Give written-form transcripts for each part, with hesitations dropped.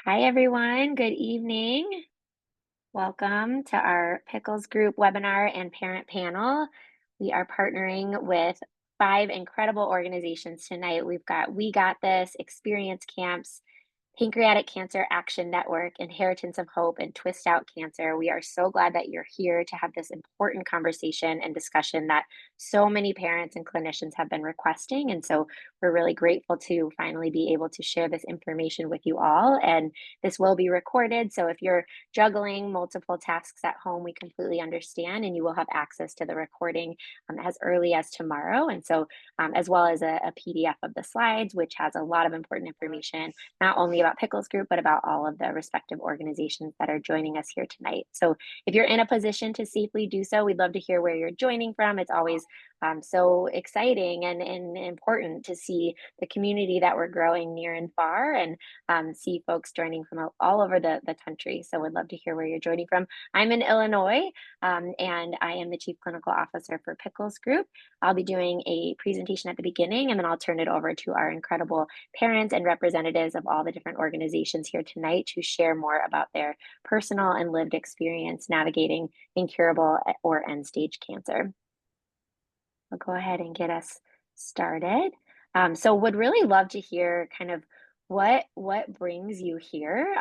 Hi, everyone. Good evening. Welcome to our Pickles Group webinar and parent panel. We are partnering with five incredible organizations tonight. We've got We Got This, Experience Camps, Pancreatic Cancer Action Network, Inheritance of Hope, and Twist Out Cancer. We are so glad that you're here to have this important conversation and discussion that so many parents and clinicians have been requesting. And so we're really grateful to finally be able to share this information with you all. And this will be recorded. So if you're juggling multiple tasks at home, we completely understand, and you will have access to the recording as early as tomorrow. And so, as well as a PDF of the slides, which has a lot of important information not only about Pickles Group, but about all of the respective organizations that are joining us here tonight. So if you're in a position to safely do so, we'd love to hear where you're joining from. It's always so exciting and important to see the community that we're growing near and far and see folks joining from all over the country. So we'd love to hear where you're joining from. I'm in Illinois, and I am the Chief Clinical Officer for Pickles Group. I'll be doing a presentation at the beginning, and then I'll turn it over to our incredible parents and representatives of all the different organizations here tonight to share more about their personal and lived experience navigating incurable or end stage cancer. I'll go ahead and get us started. So would really love to hear kind of what brings you here.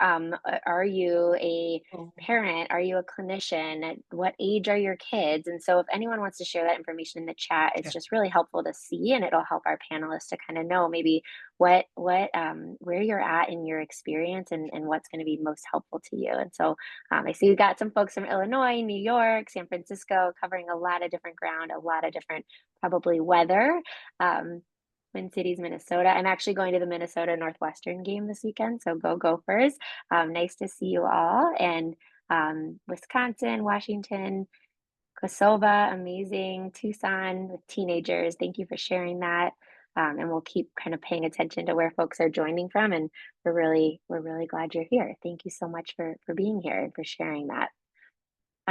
Are you a Oh, parent? Are you a clinician? At what age are your kids? And so if anyone wants to share that information in the chat, it's yeah. just really helpful to see, and it'll help our panelists to kind of know maybe what where you're at in your experience and what's going to be most helpful to you. And so I see we got some folks from Illinois, New York, San Francisco, covering a lot of different ground, a lot of different probably weather. Twin Cities, Minnesota. I'm actually going to the Minnesota Northwestern game this weekend, so go Gophers. Nice to see you all. And Wisconsin, Washington, Kosovo, amazing. Tucson with teenagers. Thank you for sharing that. And we'll keep kind of paying attention to where folks are joining from. And we're really glad you're here. Thank you so much for being here and for sharing that.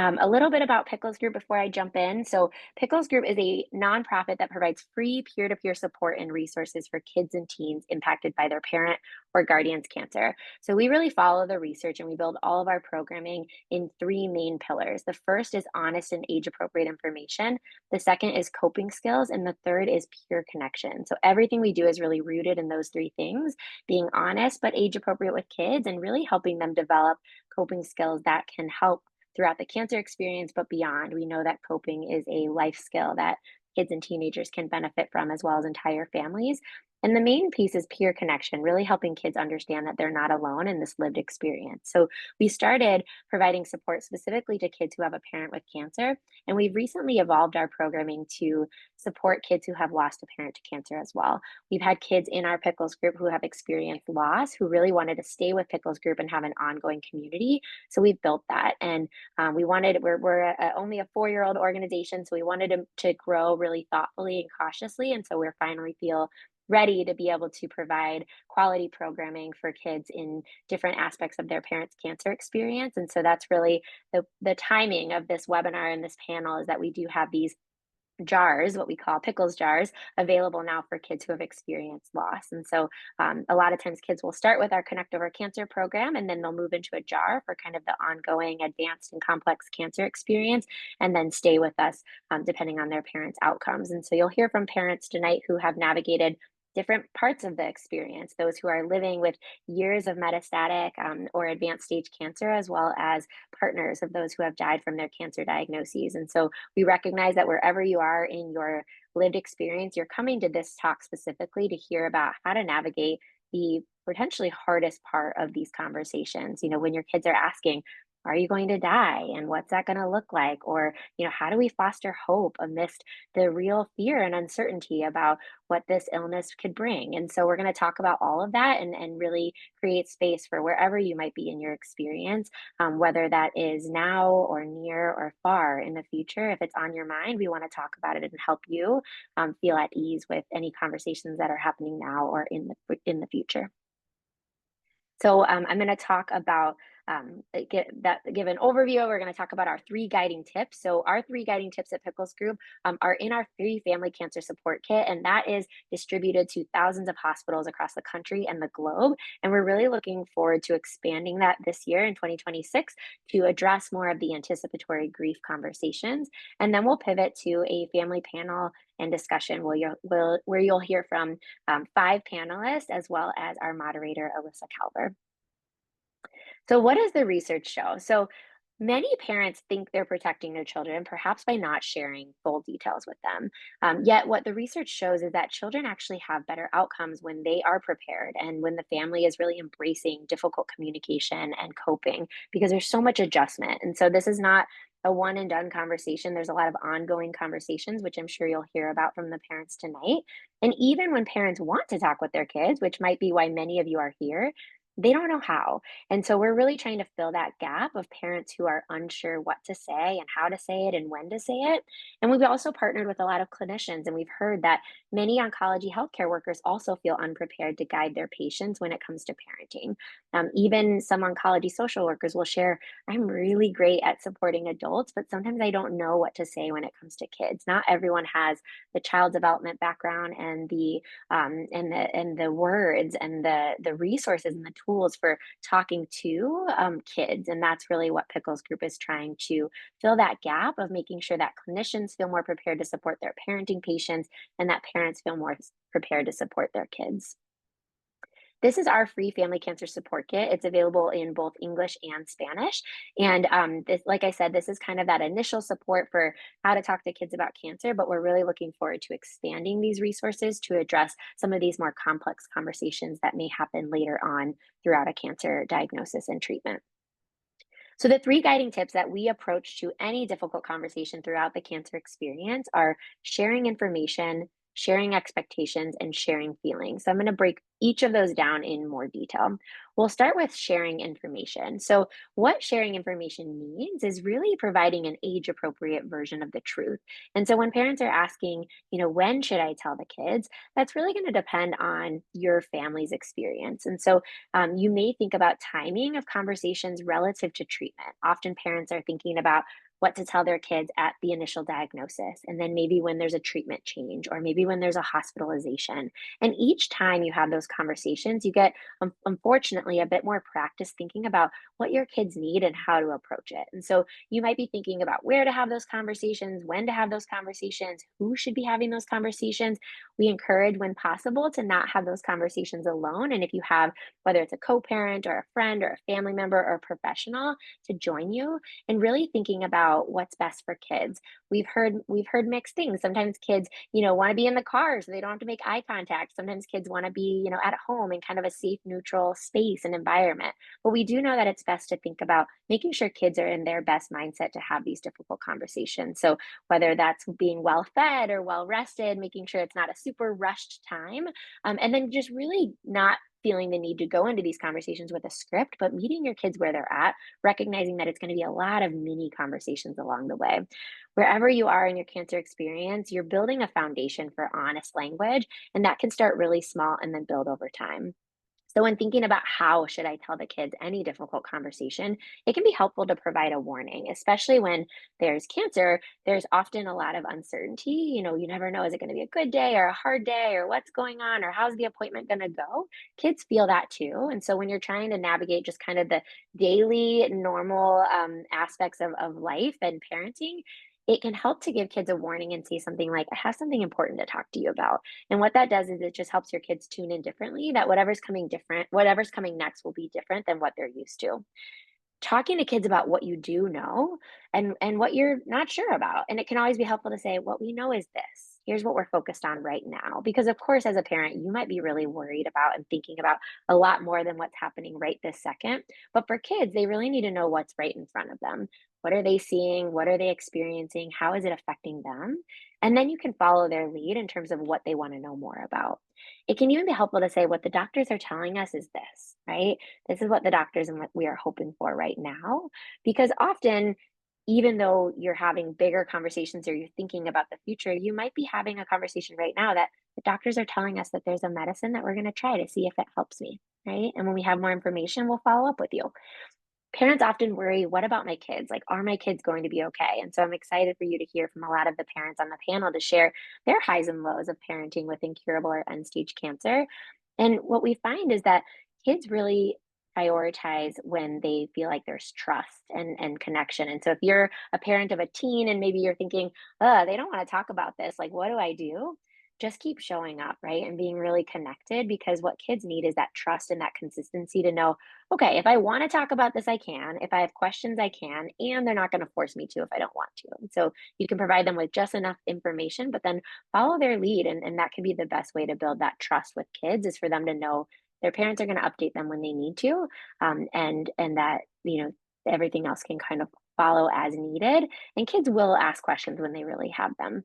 A little bit about Pickles Group before I jump in. So, Pickles Group is a nonprofit that provides free peer to peer support and resources for kids and teens impacted by their parent or guardian's cancer. So, we really follow the research and we build all of our programming in three main pillars. The first is honest and age appropriate information, the second is coping skills, and the third is peer connection. So, everything we do is really rooted in those three things, being honest but age appropriate with kids and really helping them develop coping skills that can help throughout the cancer experience, but beyond. We know that coping is a life skill that kids and teenagers can benefit from, as well as entire families. And the main piece is peer connection, really helping kids understand that they're not alone in this lived experience. So we started providing support specifically to kids who have a parent with cancer. And we've recently evolved our programming to support kids who have lost a parent to cancer as well. We've had kids in our Pickles Group who have experienced loss, who really wanted to stay with Pickles Group and have an ongoing community. So we've built that. And we're only a 4 year old organization, so we wanted to grow really thoughtfully and cautiously, and so we're finally feel ready to be able to provide quality programming for kids in different aspects of their parents' cancer experience. And so that's really the timing of this webinar and this panel is that we do have these jars, what we call pickles jars, available now for kids who have experienced loss. And so a lot of times kids will start with our Connect Over Cancer program and then they'll move into a jar for kind of the ongoing advanced and complex cancer experience and then stay with us depending on their parents' outcomes. And so you'll hear from parents tonight who have navigated different parts of the experience, those who are living with years of metastatic or advanced stage cancer, as well as partners of those who have died from their cancer diagnoses. And so we recognize that wherever you are in your lived experience, you're coming to this talk specifically to hear about how to navigate the potentially hardest part of these conversations. You know, when your kids are asking, are you going to die? And what's that going to look like? Or, how do we foster hope amidst the real fear and uncertainty about what this illness could bring? And so we're going to talk about all of that and really create space for wherever you might be in your experience, whether that is now or near or far in the future. If it's on your mind, we want to talk about it and help you feel at ease with any conversations that are happening now or in the future. So I'm going to talk about give an overview. We're going to talk about our three guiding tips. So our three guiding tips at Pickles Group are in our free family cancer support kit, and that is distributed to thousands of hospitals across the country and the globe. And we're really looking forward to expanding that this year in 2026 to address more of the anticipatory grief conversations. And then we'll pivot to a family panel and discussion where you'll hear from five panelists as well as our moderator, Elissa Kalver. So, what does the research show? So, many parents think they're protecting their children, perhaps by not sharing full details with them. Yet, what the research shows is that children actually have better outcomes when they are prepared and when the family is really embracing difficult communication and coping because there's so much adjustment. And so, this is not a one and done conversation. There's a lot of ongoing conversations, which I'm sure you'll hear about from the parents tonight. And even when parents want to talk with their kids, which might be why many of you are here, they don't know how. And so we're really trying to fill that gap of parents who are unsure what to say and how to say it and when to say it. And we've also partnered with a lot of clinicians, and we've heard that many oncology healthcare workers also feel unprepared to guide their patients when it comes to parenting. Even some oncology social workers will share, I'm really great at supporting adults, but sometimes I don't know what to say when it comes to kids. Not everyone has the child development background and the words and the resources and the tools for talking to kids. And that's really what Pickles Group is trying to fill that gap of making sure that clinicians feel more prepared to support their parenting patients and that parents feel more prepared to support their kids. This is our free family cancer support kit. It's available in both English and Spanish. And this, like I said, this is kind of that initial support for how to talk to kids about cancer, but we're really looking forward to expanding these resources to address some of these more complex conversations that may happen later on throughout a cancer diagnosis and treatment. So, the three guiding tips that we approach to any difficult conversation throughout the cancer experience are sharing information, sharing expectations, and sharing feelings. So, I'm going to break each of those down in more detail. We'll start with sharing information. So, what sharing information means is really providing an age appropriate version of the truth. And so, when parents are asking, when should I tell the kids, that's really going to depend on your family's experience. And so, you may think about timing of conversations relative to treatment. Often parents are thinking about what to tell their kids at the initial diagnosis, and then maybe when there's a treatment change, or maybe when there's a hospitalization. And each time you have those conversations, you get, unfortunately, a bit more practice thinking about what your kids need and how to approach it. And so you might be thinking about where to have those conversations, when to have those conversations, who should be having those conversations. We encourage, when possible, to not have those conversations alone. And if you have, whether it's a co-parent or a friend or a family member or a professional, to join you and really thinking about what's best for kids. We've heard mixed things. Sometimes kids, want to be in the car so they don't have to make eye contact. Sometimes kids want to be, at home in kind of a safe, neutral space and environment. But we do know that it's best to think about making sure kids are in their best mindset to have these difficult conversations. So whether that's being well fed or well rested, making sure it's not a super rushed time, and then just really not feeling the need to go into these conversations with a script, but meeting your kids where they're at, recognizing that it's going to be a lot of mini conversations along the way. Wherever you are in your cancer experience, you're building a foundation for honest language, and that can start really small and then build over time. So, when thinking about how should I tell the kids any difficult conversation, it can be helpful to provide a warning, especially when there's cancer. There's often a lot of uncertainty. You never know, is it going to be a good day or a hard day, or what's going on, or how's the appointment going to go? Kids feel that too. And so, when you're trying to navigate just kind of the daily, normal aspects of life and parenting, it can help to give kids a warning and say something like, I have something important to talk to you about. And what that does is it just helps your kids tune in differently, that whatever's coming next will be different than what they're used to. Talking to kids about what you do know and what you're not sure about. And it can always be helpful to say, what we know is this. Here's what we're focused on right now. Because of course, as a parent, you might be really worried about and thinking about a lot more than what's happening right this second. But for kids, they really need to know what's right in front of them. What are they seeing? What are they experiencing? How is it affecting them? And then you can follow their lead in terms of what they want to know more about. It can even be helpful to say, what the doctors are telling us is this, right? This is what the doctors and what we are hoping for right now. Because often, even though you're having bigger conversations or you're thinking about the future, you might be having a conversation right now that the doctors are telling us that there's a medicine that we're going to try to see if it helps me, right? And when we have more information, we'll follow up with you. Parents often worry, what about my kids? Like, are my kids going to be okay? And so I'm excited for you to hear from a lot of the parents on the panel to share their highs and lows of parenting with incurable or end stage cancer. And what we find is that kids really prioritize when they feel like there's trust and connection. And so if you're a parent of a teen and maybe you're thinking, they don't want to talk about this, like, what do I do? Just keep showing up, right? And being really connected, because what kids need is that trust and that consistency to know, okay, if I want to talk about this, I can. If I have questions, I can. And they're not going to force me to if I don't want to. And so you can provide them with just enough information, but then follow their lead. And that can be the best way to build that trust with kids, is for them to know their parents are going to update them when they need to. And that, everything else can kind of follow as needed. And kids will ask questions when they really have them.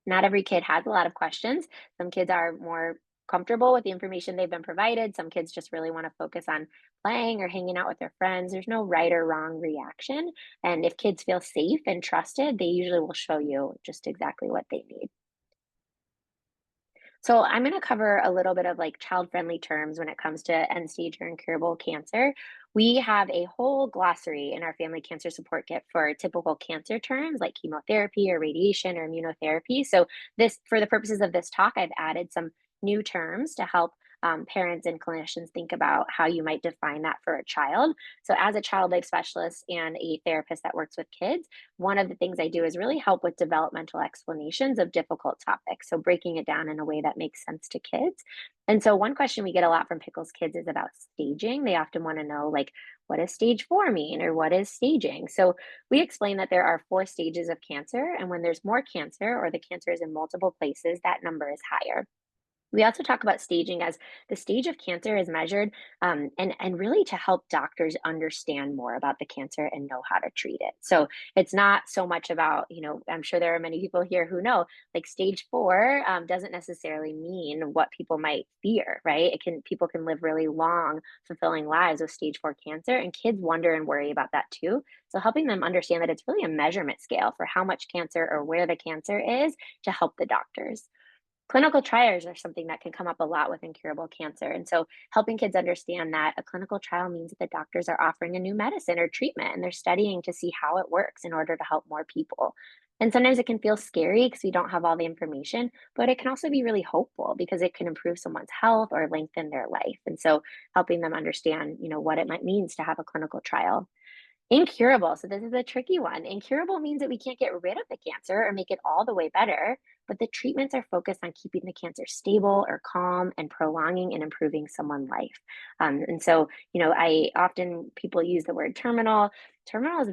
Not every kid has a lot of questions. Some kids are more comfortable with the information they've been provided. Some kids just really want to focus on playing or hanging out with their friends. There's no right or wrong reaction. And if kids feel safe and trusted, they usually will show you just exactly what they need. So I'm going to cover a little bit of like child-friendly terms when it comes to end-stage or incurable cancer. We have a whole glossary in our family cancer support kit for typical cancer terms like chemotherapy or radiation or immunotherapy. So this, for the purposes of this talk, I've added some new terms to help parents and clinicians think about how you might define that for a child. So as a child life specialist and a therapist that works with kids, one of the things I do is really help with developmental explanations of difficult topics. So breaking it down in a way that makes sense to kids. And so one question we get a lot from Pickles kids is about staging. They often want to know, like, what does stage 4 mean, or what is staging? So we explain that there are 4 stages of cancer. And when there's more cancer, or the cancer is in multiple places, that number is higher. We also talk about staging as the stage of cancer is measured, and really to help doctors understand more about the cancer and know how to treat it. So it's not so much about, I'm sure there are many people here who know, like, stage 4 doesn't necessarily mean what people might fear, right? People can live really long, fulfilling lives with stage 4 cancer, and kids wonder and worry about that too. So helping them understand that it's really a measurement scale for how much cancer or where the cancer is to help the doctors. Clinical trials are something that can come up a lot with incurable cancer. And so helping kids understand that a clinical trial means that the doctors are offering a new medicine or treatment, and they're studying to see how it works in order to help more people. And sometimes it can feel scary because we don't have all the information, but it can also be really hopeful because it can improve someone's health or lengthen their life. And so helping them understand, what it might means to have a clinical trial. Incurable. So this is a tricky one. Incurable means that we can't get rid of the cancer or make it all the way better, but the treatments are focused on keeping the cancer stable or calm and prolonging and improving someone's life. And so, I often people use the word terminal. Terminal is a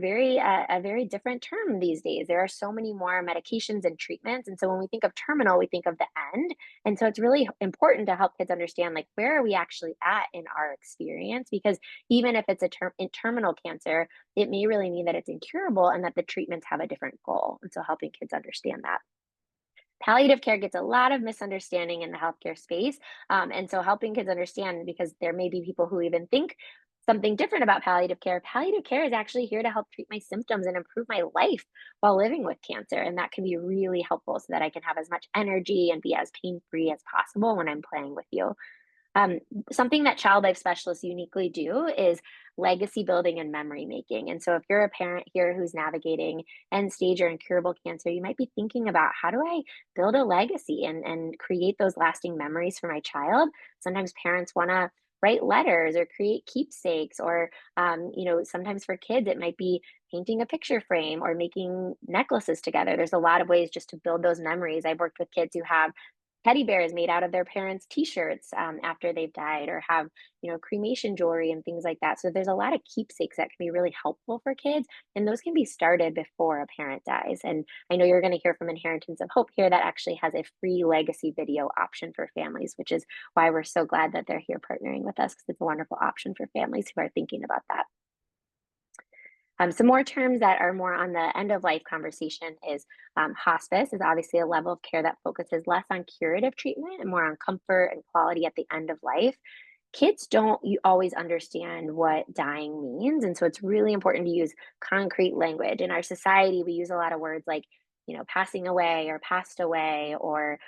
very different term these days. There are so many more medications and treatments, and so when we think of terminal, we think of the end. And so it's really important to help kids understand, like, where are we actually at in our experience, because even if it's in terminal cancer, it may really mean that it's incurable and that the treatments have a different goal. And so helping kids understand that. Palliative care gets a lot of misunderstanding in the healthcare space. And so helping kids understand, because there may be people who even think something different about palliative care. Palliative care is actually here to help treat my symptoms and improve my life while living with cancer. And that can be really helpful so that I can have as much energy and be as pain free as possible when I'm playing with you. Um, Something that child life specialists uniquely do is legacy building and memory making. And so, if you're a parent here who's navigating end stage or incurable cancer, you might be thinking about, how do I build a legacy and create those lasting memories for my child? Sometimes parents want to write letters or create keepsakes, or, sometimes for kids, it might be painting a picture frame or making necklaces together. There's a lot of ways just to build those memories. I've worked with kids who have teddy bears made out of their parents' t-shirts after they've died, or have, cremation jewelry and things like that. So there's a lot of keepsakes that can be really helpful for kids, and those can be started before a parent dies. And I know you're going to hear from Inheritance of Hope here that actually has a free legacy video option for families, which is why we're so glad that they're here partnering with us, because it's a wonderful option for families who are thinking about that. Some more terms that are more on the end of life conversation is, hospice is obviously a level of care that focuses less on curative treatment and more on comfort and quality at the end of life. Kids don't always understand what dying means. And so it's really important to use concrete language. In our society, we use a lot of words like passing away or passed away, or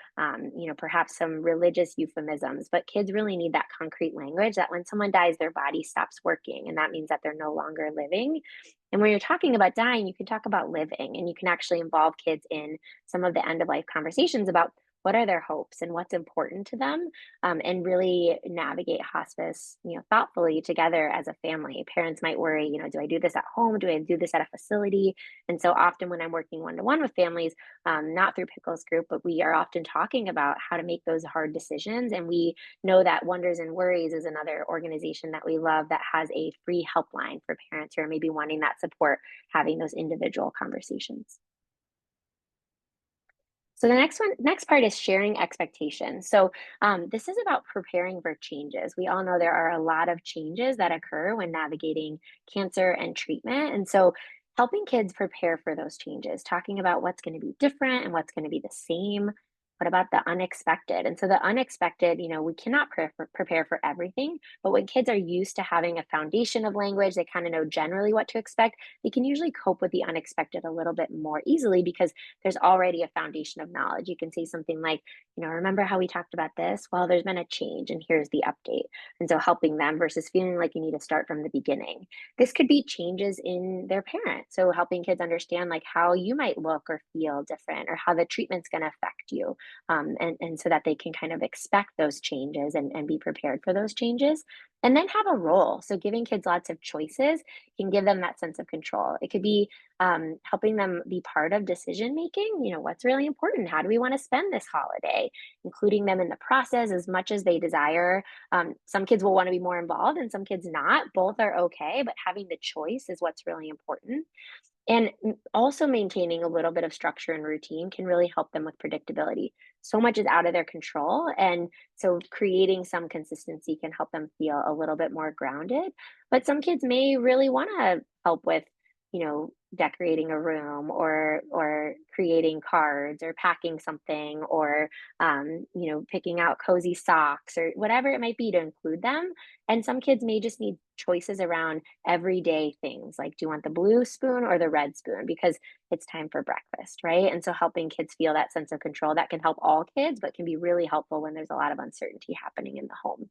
perhaps some religious euphemisms. But kids really need that concrete language that when someone dies, their body stops working, and that means that they're no longer living. And when you're talking about dying, you can talk about living, and you can actually involve kids in some of the end of life conversations about what are their hopes and what's important to them, and really navigate hospice, thoughtfully together as a family. Parents might worry, do I do this at home? Do I do this at a facility? And so often when I'm working one to one with families, not through Pickles Group, but we are often talking about how to make those hard decisions. And we know that Wonders and Worries is another organization that we love that has a free helpline for parents who are maybe wanting that support, having those individual conversations. So the next part is sharing expectations. So this is about preparing for changes. We all know there are a lot of changes that occur when navigating cancer and treatment, and so helping kids prepare for those changes, talking about what's going to be different and what's going to be the same. What about the unexpected? And so the unexpected, we cannot prepare for everything, but when kids are used to having a foundation of language, they kind of know generally what to expect. They can usually cope with the unexpected a little bit more easily because there's already a foundation of knowledge. You can say something like, remember how we talked about this? Well, there's been a change and here's the update. And so helping them versus feeling like you need to start from the beginning. This could be changes in their parent. So helping kids understand like how you might look or feel different, or how the treatment's going to affect you. And so that they can kind of expect those changes and be prepared for those changes. And then have a role. So giving kids lots of choices can give them that sense of control. It could be helping them be part of decision making. What's really important? How do we want to spend this holiday? Including them in the process as much as they desire. Some kids will want to be more involved and some kids not. Both are okay, but having the choice is what's really important. And also maintaining a little bit of structure and routine can really help them with predictability. So much is out of their control. And so creating some consistency can help them feel a little bit more grounded. But some kids may really want to help with, decorating a room, or creating cards, or packing something, or picking out cozy socks, or whatever it might be to include them. And some kids may just need choices around everyday things like, do you want the blue spoon or the red spoon? Because it's time for breakfast, right? And so helping kids feel that sense of control, that can help all kids, but can be really helpful when there's a lot of uncertainty happening in the home.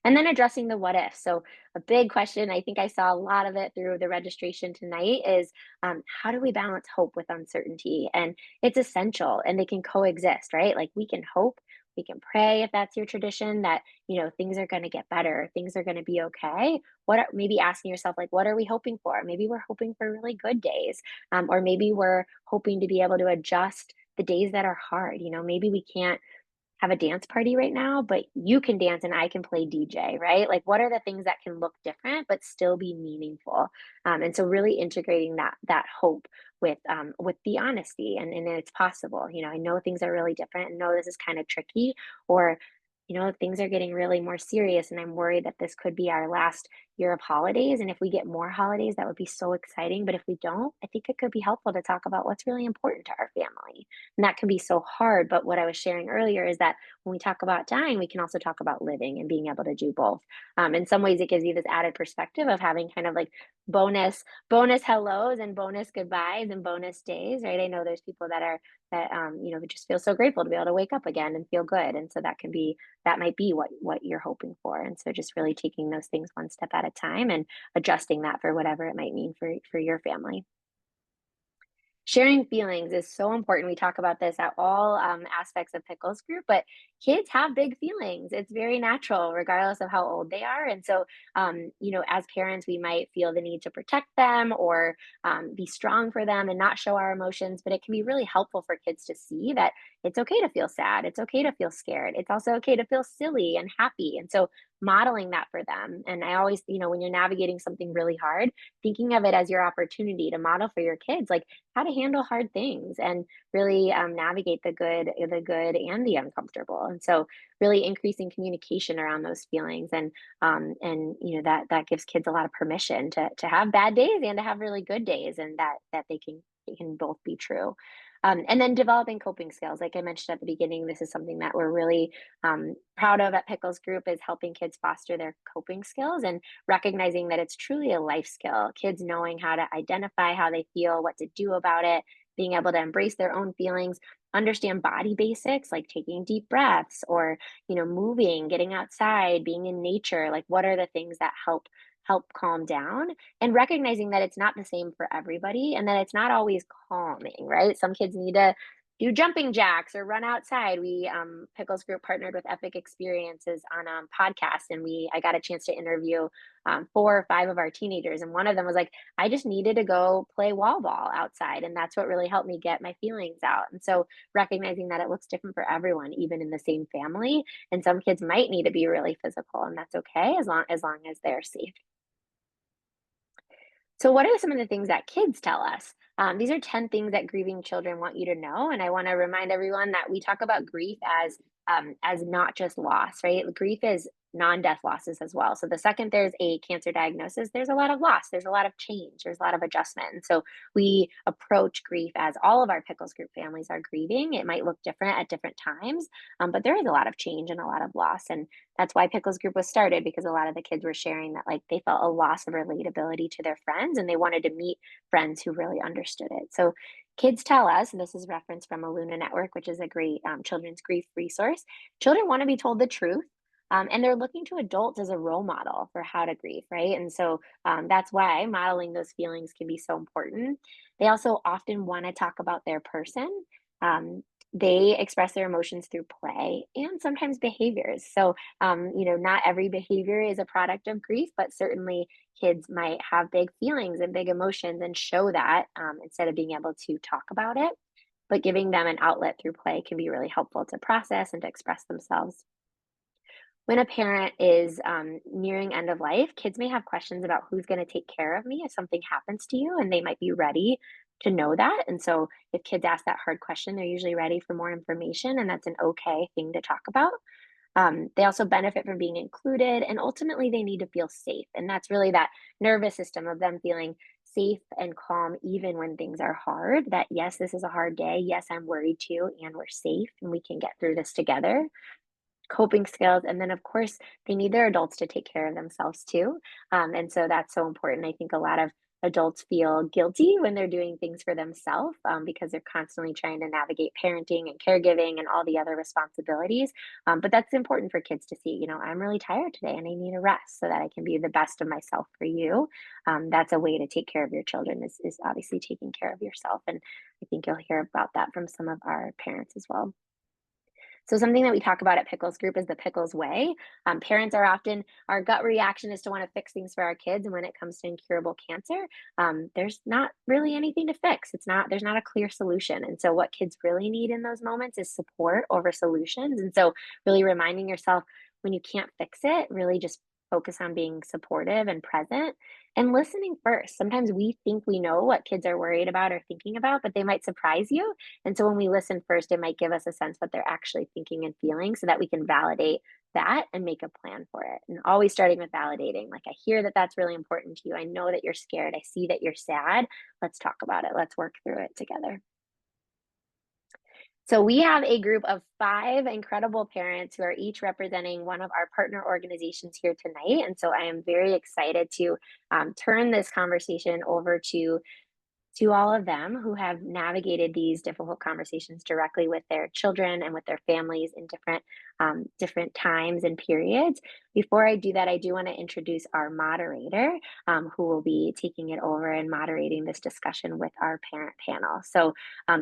And then addressing the what if. So, a big question, I think I saw a lot of it through the registration tonight, is how do we balance hope with uncertainty? And it's essential, and they can coexist, right? Like we can hope, we can pray if that's your tradition, that things are going to get better, things are going to be okay. Maybe asking yourself, like, what are we hoping for? Maybe we're hoping for really good days, or maybe we're hoping to be able to adjust the days that are hard. Maybe we can't have a dance party right now, but you can dance and I can play DJ, right? Like, what are the things that can look different but still be meaningful? And so, really integrating that hope with the honesty, and it's possible. I know things are really different, and know this is kind of tricky, or things are getting really more serious, and I'm worried that this could be our last year of holidays. And if we get more holidays, that would be so exciting. But if we don't, I think it could be helpful to talk about what's really important to our family. And that can be so hard. But what I was sharing earlier is that when we talk about dying, we can also talk about living and being able to do both. In some ways, it gives you this added perspective of having kind of like bonus hellos and bonus goodbyes and bonus days, right? I know there's people that just feel so grateful to be able to wake up again and feel good. And so that might be what you're hoping for. And so just really taking those things one step at a time and adjusting that for whatever it might mean for your family. Sharing feelings is so important. We talk about this at all aspects of Pickles Group, but kids have big feelings. It's very natural, regardless of how old they are. And so, as parents, we might feel the need to protect them, or be strong for them and not show our emotions. But it can be really helpful for kids to see that it's okay to feel sad. It's okay to feel scared. It's also okay to feel silly and happy. And so, modeling that for them. And I always, when you're navigating something really hard, thinking of it as your opportunity to model for your kids, like how to handle hard things and really navigate the good and the uncomfortable. And so, really increasing communication around those feelings, and that gives kids a lot of permission to have bad days and to have really good days, and that they can both be true. And then developing coping skills. Like I mentioned at the beginning, this is something that we're really proud of at Pickles Group, is helping kids foster their coping skills and recognizing that it's truly a life skill. Kids knowing how to identify how they feel, what to do about it, being able to embrace their own feelings, understand body basics like taking deep breaths or, moving, getting outside, being in nature, like what are the things that help calm down, and recognizing that it's not the same for everybody and that it's not always calming, right? Some kids need to do jumping jacks or run outside. We Pickles Group partnered with Epic Experiences on a podcast, and I got a chance to interview 4 or 5 of our teenagers, and one of them was like, "I just needed to go play wall ball outside, and that's what really helped me get my feelings out." And so recognizing that it looks different for everyone, even in the same family, and some kids might need to be really physical, and that's okay as long as they're safe. So, what are some of the things that kids tell us? These are 10 things that grieving children want you to know. And I want to remind everyone that we talk about grief as not just loss, right? Grief is non-death losses as well. So the second there's a cancer diagnosis, there's a lot of loss, there's a lot of change, there's a lot of adjustment. And so we approach grief as all of our Pickles Group families are grieving. It might look different at different times, but there is a lot of change and a lot of loss. And that's why Pickles Group was started, because a lot of the kids were sharing that like they felt a loss of relatability to their friends and they wanted to meet friends who really understood it. So kids tell us, and this is reference from Aluna Network, which is a great children's grief resource. Children want to be told the truth. And they're looking to adults as a role model for how to grieve, right? And so that's why modeling those feelings can be so important. They also often want to talk about their person. Um, they express their emotions through play and sometimes behaviors. So, not every behavior is a product of grief, but certainly kids might have big feelings and big emotions and show that instead of being able to talk about it. But giving them an outlet through play can be really helpful to process and to express themselves. When a parent is nearing end of life, kids may have questions about who's going to take care of me if something happens to you, and they might be ready to know that. And so, if kids ask that hard question, they're usually ready for more information, and that's an okay thing to talk about. They also benefit from being included, and ultimately, they need to feel safe. And that's really that nervous system of them feeling safe and calm, even when things are hard. That, yes, this is a hard day. Yes, I'm worried too, and we're safe, and we can get through this together. Coping skills, and then, of course, they need their adults to take care of themselves too, and so that's so important. I think a lot of adults feel guilty when they're doing things for themselves, because they're constantly trying to navigate parenting and caregiving and all the other responsibilities, but that's important for kids to see, "I'm really tired today and I need a rest so that I can be the best of myself for you." That's a way to take care of your children, is obviously taking care of yourself, and I think you'll hear about that from some of our parents as well. So something that we talk about at Pickles Group is the Pickles way. Parents are often our gut reaction is to want to fix things for our kids, and when it comes to incurable cancer, there's not really anything to fix. There's not a clear solution, and so what kids really need in those moments is support over solutions. And so really reminding yourself when you can't fix it, really just focus on being supportive and present and listening first. Sometimes we think we know what kids are worried about or thinking about, but they might surprise you, and so when we listen first, it might give us a sense what they're actually thinking and feeling so that we can validate that and make a plan for it. And always starting with validating, like, I hear that that's really important to you. I know that you're scared. I see that you're sad. Let's talk about it. Let's work through it together. So we have a group of 5 incredible parents who are each representing one of our partner organizations here tonight. And so I am very excited to turn this conversation over to all of them who have navigated these difficult conversations directly with their children and with their families in different times and periods. Before I do that, I do want to introduce our moderator, who will be taking it over and moderating this discussion with our parent panel. So,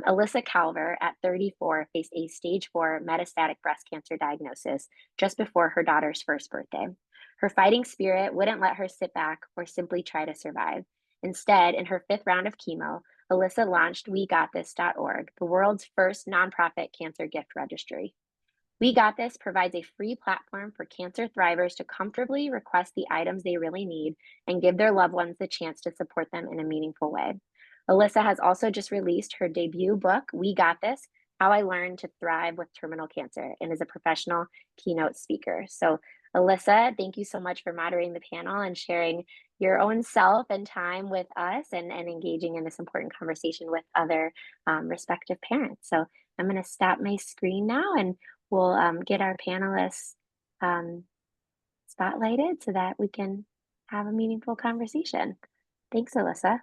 Elissa Kalver, at 34, faced a stage 4 metastatic breast cancer diagnosis just before her daughter's first birthday. Her fighting spirit wouldn't let her sit back or simply try to survive. Instead, in her 5th round of chemo, Elissa launched WeGotThis.org, the world's first nonprofit cancer gift registry. We Got This provides a free platform for cancer thrivers to comfortably request the items they really need and give their loved ones the chance to support them in a meaningful way. Elissa has also just released her debut book, We Got This: How I Learned to Thrive with Terminal Cancer, and is a professional keynote speaker. So, Elissa, thank you so much for moderating the panel and sharing your own self and time with us, and engaging in this important conversation with other respective parents. So, I'm going to stop my screen now, and we'll get our panelists um, spotlighted so that we can have a meaningful conversation. Thanks, Alyssa.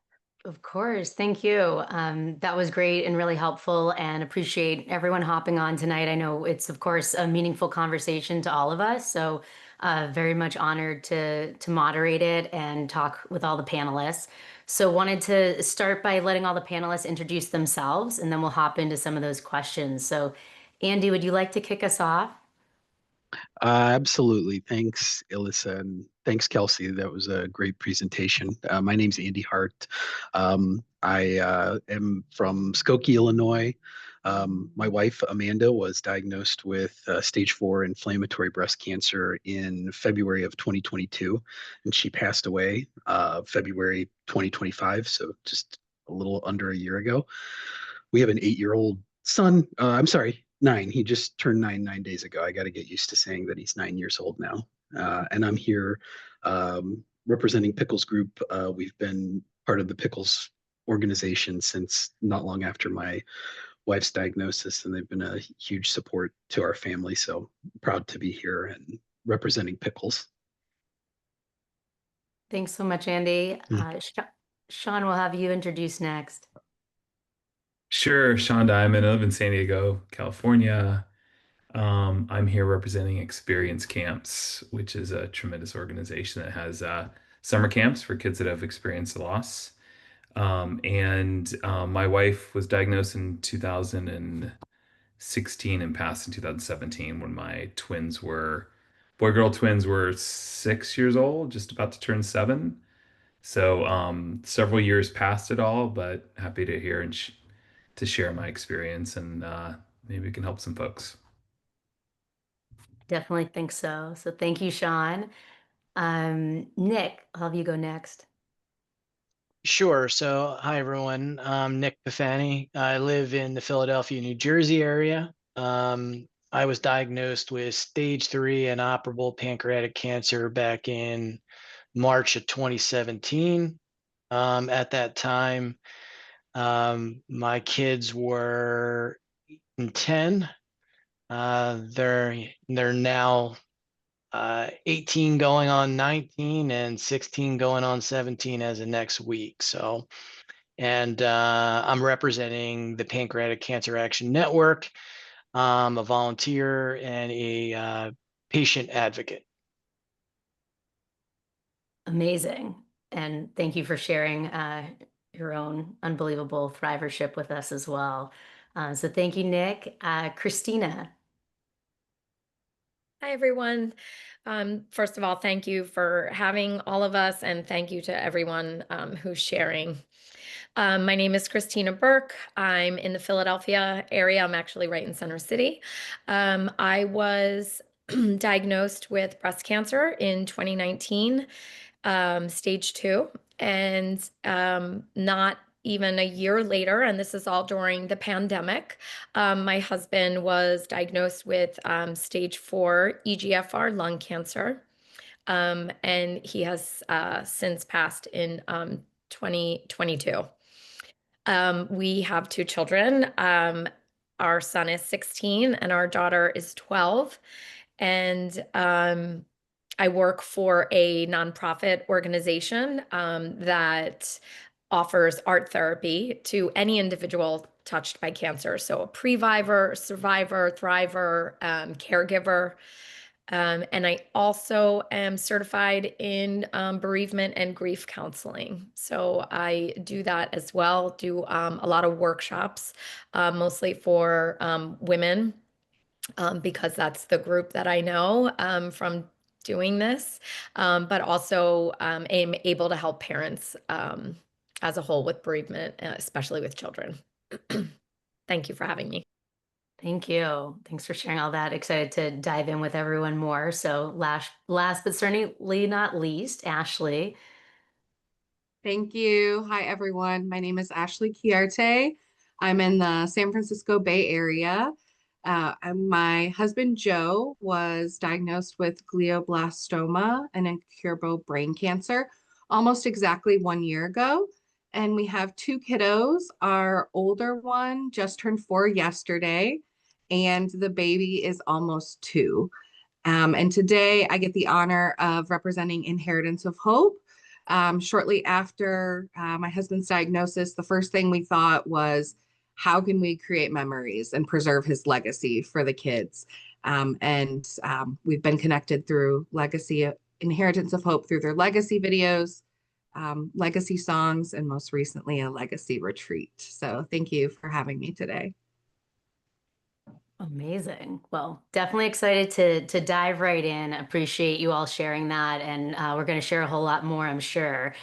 Of course. Thank you. That was great and really helpful, and appreciate everyone hopping on tonight. I know it's, of course, a meaningful conversation to all of us. So very much honored to moderate it and talk with all the panelists. So wanted to start by letting all the panelists introduce themselves, and then we'll hop into some of those questions. So Andy, would you like to kick us off? Absolutely. Thanks, Elissa, and thanks, Kelsey. That was a great presentation. My name's Andy Hart. I am from Skokie, Illinois. My wife, Amanda, was diagnosed with stage 4 inflammatory breast cancer in February of 2022, and she passed away February 2025, so just a little under a year ago. We have an 8-year-old son. I'm sorry, 9. He just turned 9 days ago. I got to get used to saying that he's 9 years old now. And I'm here representing Pickles Group. We've been part of the Pickles organization since not long after my wife's diagnosis, and they've been a huge support to our family. So proud to be here and representing Pickles. Thanks so much, Andy. Mm. Sean, we'll have you introduce next. Sure, Sean Diamond. I live in San Diego, California. I'm here representing Experience Camps, which is a tremendous organization that has summer camps for kids that have experienced loss. And my wife was diagnosed in 2016 and passed in 2017 when my boy-girl twins were 6 years old, just about to turn 7. So several years past it all, but happy to hear and to share my experience, and maybe we can help some folks. Definitely think so. So thank you, Sean. Nick, I'll have you go next. Sure. So, hi everyone. I'm Nick Pifani. I live in the Philadelphia, New Jersey area. I was diagnosed with stage 3 inoperable pancreatic cancer back in March of 2017. At that time, my kids were 10. They're now 18 going on 19 and 16 going on 17 as of next week. So, and I'm representing the Pancreatic Cancer Action Network. I'm a volunteer and a patient advocate. Amazing. And thank you for sharing your own unbelievable thrivership with us as well. So thank you, Nick. Christina. Hi, everyone. First of all, thank you for having all of us, and thank you to everyone who's sharing. My name is Christina Burke. I'm in the Philadelphia area. I'm actually right in Center City. I was diagnosed with breast cancer in 2019, stage 2, and not even a year later, and this is all during the pandemic, my husband was diagnosed with stage 4 EGFR lung cancer, and he has since passed in 2022. We have 2 children. Our son is 16 and our daughter is 12. And I work for a nonprofit organization that offers art therapy to any individual touched by cancer. So a previvor, survivor, thriver, caregiver. And I also am certified in bereavement and grief counseling. So I do that as well, do a lot of workshops, mostly for women, because that's the group that I know from doing this, but also am able to help parents as a whole with bereavement, especially with children. Thank you for having me. Thank you. Thanks for sharing all that. Excited to dive in with everyone more. So last but certainly not least, Ashley. Thank you. Hi, everyone. My name is Ashley Chiarte. I'm in the San Francisco Bay Area. My husband, Joe, was diagnosed with glioblastoma, an incurable brain cancer, almost exactly 1 year ago. And we have 2 kiddos. Our older one just turned 4 yesterday, and the baby is almost 2. And today I get the honor of representing Inheritance of Hope. Shortly after my husband's diagnosis, the first thing we thought was, how can we create memories and preserve his legacy for the kids? We've been connected through Legacy Inheritance of Hope through their legacy videos, legacy songs, and most recently a legacy retreat. So thank you for having me today. Amazing. Well, definitely excited to dive right in. Appreciate you all sharing that. And we're going to share a whole lot more, I'm sure.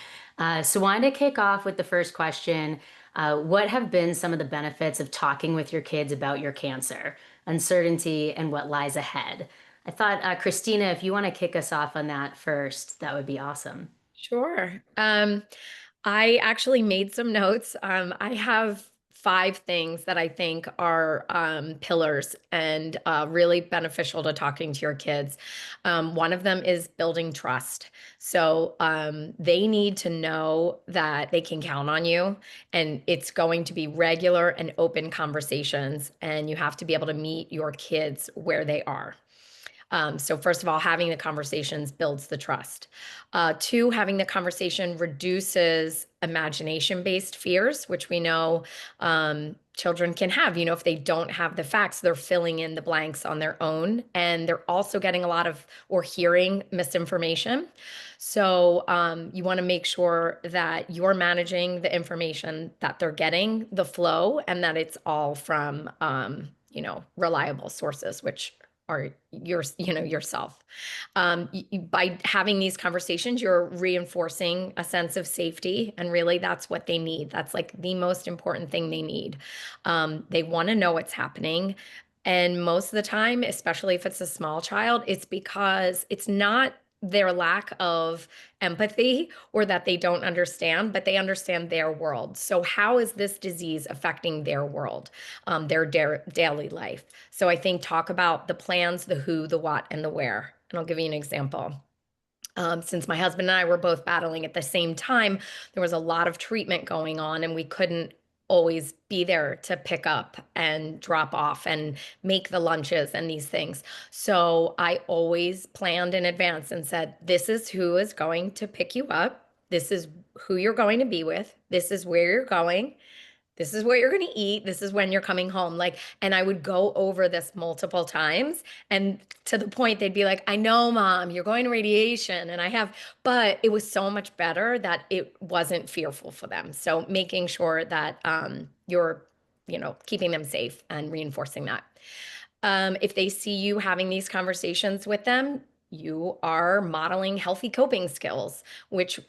So wanted to kick off with the first question. What have been some of the benefits of talking with your kids about your cancer, uncertainty, and what lies ahead? I thought, Christina, if you want to kick us off on that first, that would be awesome. Sure. I actually made some notes. I have 5 things that I think are pillars and really beneficial to talking to your kids. One of them is building trust. So they need to know that they can count on you, and it's going to be regular and open conversations, and you have to be able to meet your kids where they are. So first of all, having the conversations builds the trust. 2, having the conversation reduces imagination-based fears, which we know children can have. You know, if they don't have the facts, they're filling in the blanks on their own, and they're also getting a lot of or hearing misinformation. So you want to make sure that you're managing the information that they're getting, the flow, and that it's all from reliable sources, which are yourself. By having these conversations, you're reinforcing a sense of safety, and really that's what they need. That's like the most important thing they need. They want to know what's happening. And most of the time, especially if it's a small child, it's because it's not their lack of empathy or that they don't understand, but they understand their world. So how is this disease affecting their world, their daily life? So I think talk about the plans, the who, the what, and the where. And I'll give you an example. Since my husband and I were both battling at the same time, there was a lot of treatment going on, and we couldn't always be there to pick up and drop off and make the lunches and these things. So I always planned in advance and said, this is who is going to pick you up. This is who you're going to be with. This is where you're going. This is what you're going to eat. This is when you're coming home. And I would go over this multiple times, and to the point they'd be like, I know, Mom, you're going to radiation. But it was so much better that it wasn't fearful for them. So making sure that you're, keeping them safe and reinforcing that. If they see you having these conversations with them, you are modeling healthy coping skills, which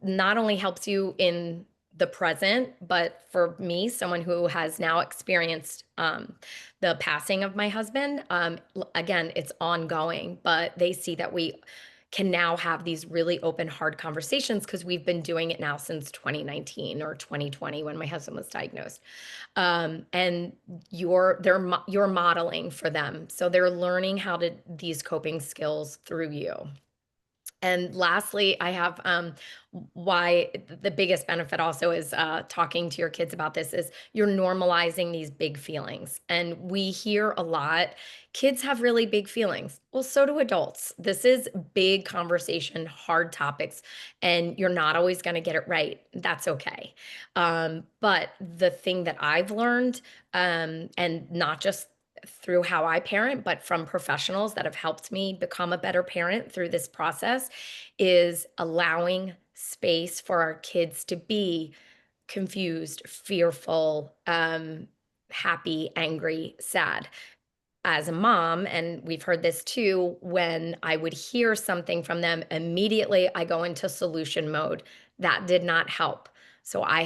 not only helps you in the present, but for me, someone who has now experienced the passing of my husband, again, it's ongoing, but they see that we can now have these really open, hard conversations because we've been doing it now since 2019 or 2020 when my husband was diagnosed. And you're modeling for them. So they're learning these coping skills through you. And lastly, I have why the biggest benefit also is talking to your kids about this is you're normalizing these big feelings. And we hear a lot, kids have really big feelings. Well, so do adults. This is big conversation, hard topics, and you're not always going to get it right. That's okay. But the thing that I've learned, and not just through how I parent, but from professionals that have helped me become a better parent through this process, is allowing space for our kids to be confused, fearful, happy, angry, sad. As a mom, and we've heard this too, when I would hear something from them, immediately I go into solution mode. That did not help. So I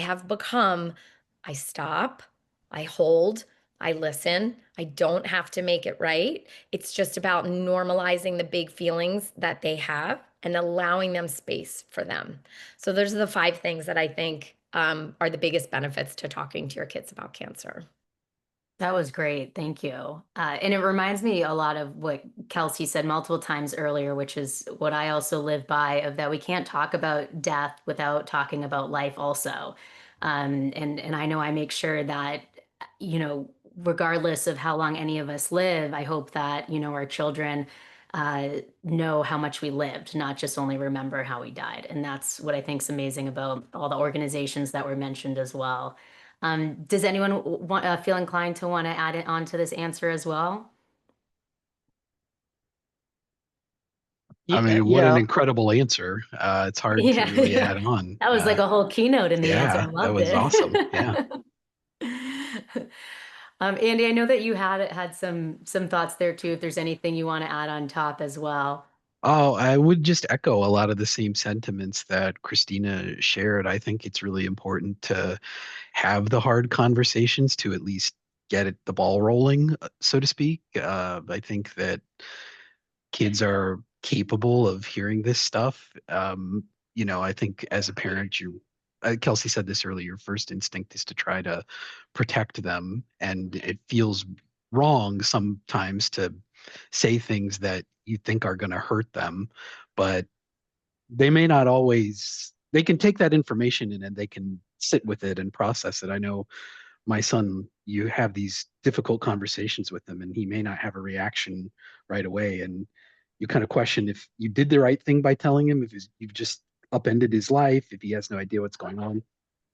stop, I hold, I listen. I don't have to make it right. It's just about normalizing the big feelings that they have and allowing them space for them. So those are the 5 things that I think are the biggest benefits to talking to your kids about cancer. That was great. Thank you. And it reminds me a lot of what Kelsey said multiple times earlier, which is what I also live by, of that we can't talk about death without talking about life also. And I know I make sure that, regardless of how long any of us live, I hope that, our children know how much we lived, not just only remember how we died. And that's what I think is amazing about all the organizations that were mentioned as well. Does anyone feel inclined to want to add it on to this answer as well? I mean, what an Yeah, incredible answer. It's hard to Yeah, really yeah. add on. That was like a whole keynote in the answer. I Yeah, that loved was awesome. Yeah. it. Andy, I know that you had some thoughts there too, if there's anything you want to add on top as well. Oh, I would just echo a lot of the same sentiments that Christina shared. I think it's really important to have the hard conversations to at least get the ball rolling, so to speak. I think that kids are capable of hearing this stuff. I think as a parent, Kelsey said this earlier, your first instinct is to try to protect them. And it feels wrong sometimes to say things that you think are going to hurt them, but they may not always, they can take that information and they can sit with it and process it. I know my son, you have these difficult conversations with him and he may not have a reaction right away. And you kind of question if you did the right thing by telling him, if you've just upended his life, if he has no idea what's going on.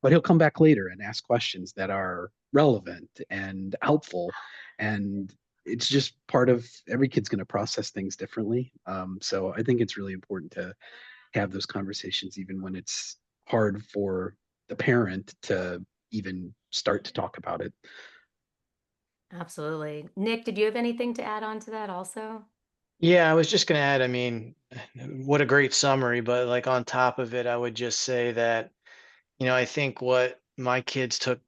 But he'll come back later and ask questions that are relevant and helpful. And it's just part of every kid's going to process things differently. So I think it's really important to have those conversations, even when it's hard for the parent to even start to talk about it. Absolutely. Nick, did you have anything to add on to that also? yeah, I was just gonna add, I mean, what a great summary, but like on top of it, I would just say that, I think what my kids took,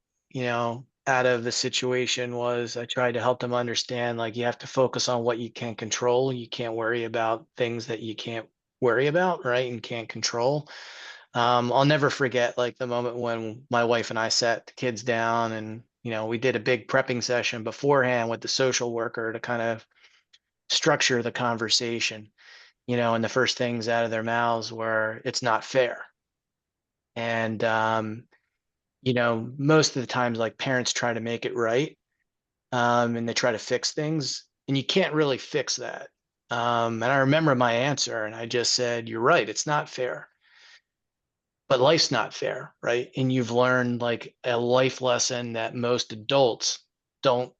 out of the situation was I tried to help them understand like you have to focus on what you can control. You can't worry about things that you can't worry about, right? And can't control. I'll never forget like the moment when my wife and I sat the kids down and, we did a big prepping session beforehand with the social worker to kind of structure the conversation, and the first things out of their mouths were, it's not fair. And, most of the times, like parents try to make it right, and they try to fix things, and you can't really fix that. And I remember my answer, and I just said, "You're right. It's not fair, but life's not fair, right?" And you've learned like a life lesson that most adults don't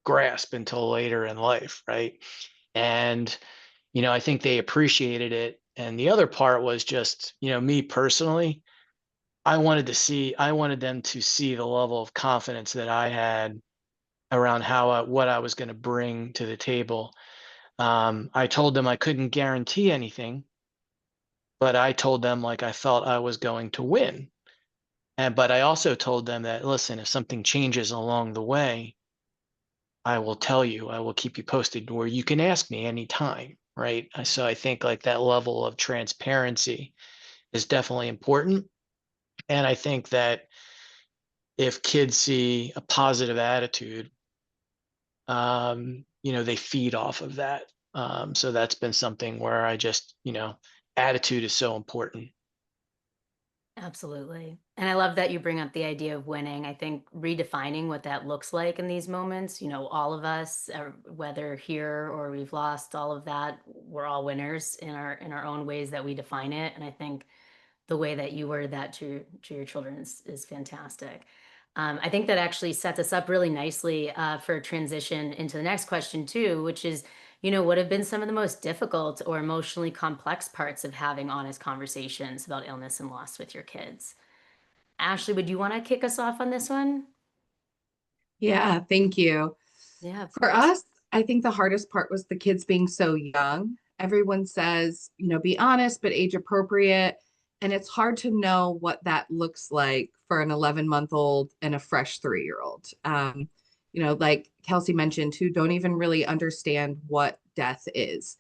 grasp until later in life, right? And I think they appreciated it. And the other part was just, me personally, I wanted them to see the level of confidence that I had around what I was going to bring to the table. I told them I couldn't guarantee anything, but I told them like I felt I was going to win. But I also told them that, listen, if something changes along the way, I will tell you, I will keep you posted, or you can ask me anytime, right? So I think like that level of transparency is definitely important. And I think that if kids see a positive attitude, they feed off of that. So that's been something where I just, attitude is so important. Absolutely. And I love that you bring up the idea of winning. I think redefining what that looks like in these moments, all of us, whether here or we've lost all of that, we're all winners in our own ways that we define it. And I think the way that you worded that to your children is fantastic. I think that actually sets us up really nicely for a transition into the next question too, which is, what have been some of the most difficult or emotionally complex parts of having honest conversations about illness and loss with your kids? Ashley, would you want to kick us off on this one? Yeah, thank you. Yeah, of For course. us, I think the hardest part was the kids being so young. Everyone says, be honest, but age appropriate. And it's hard to know what that looks like for an 11-month-old and a fresh 3-year-old. Like Kelsey mentioned, who don't even really understand what death is.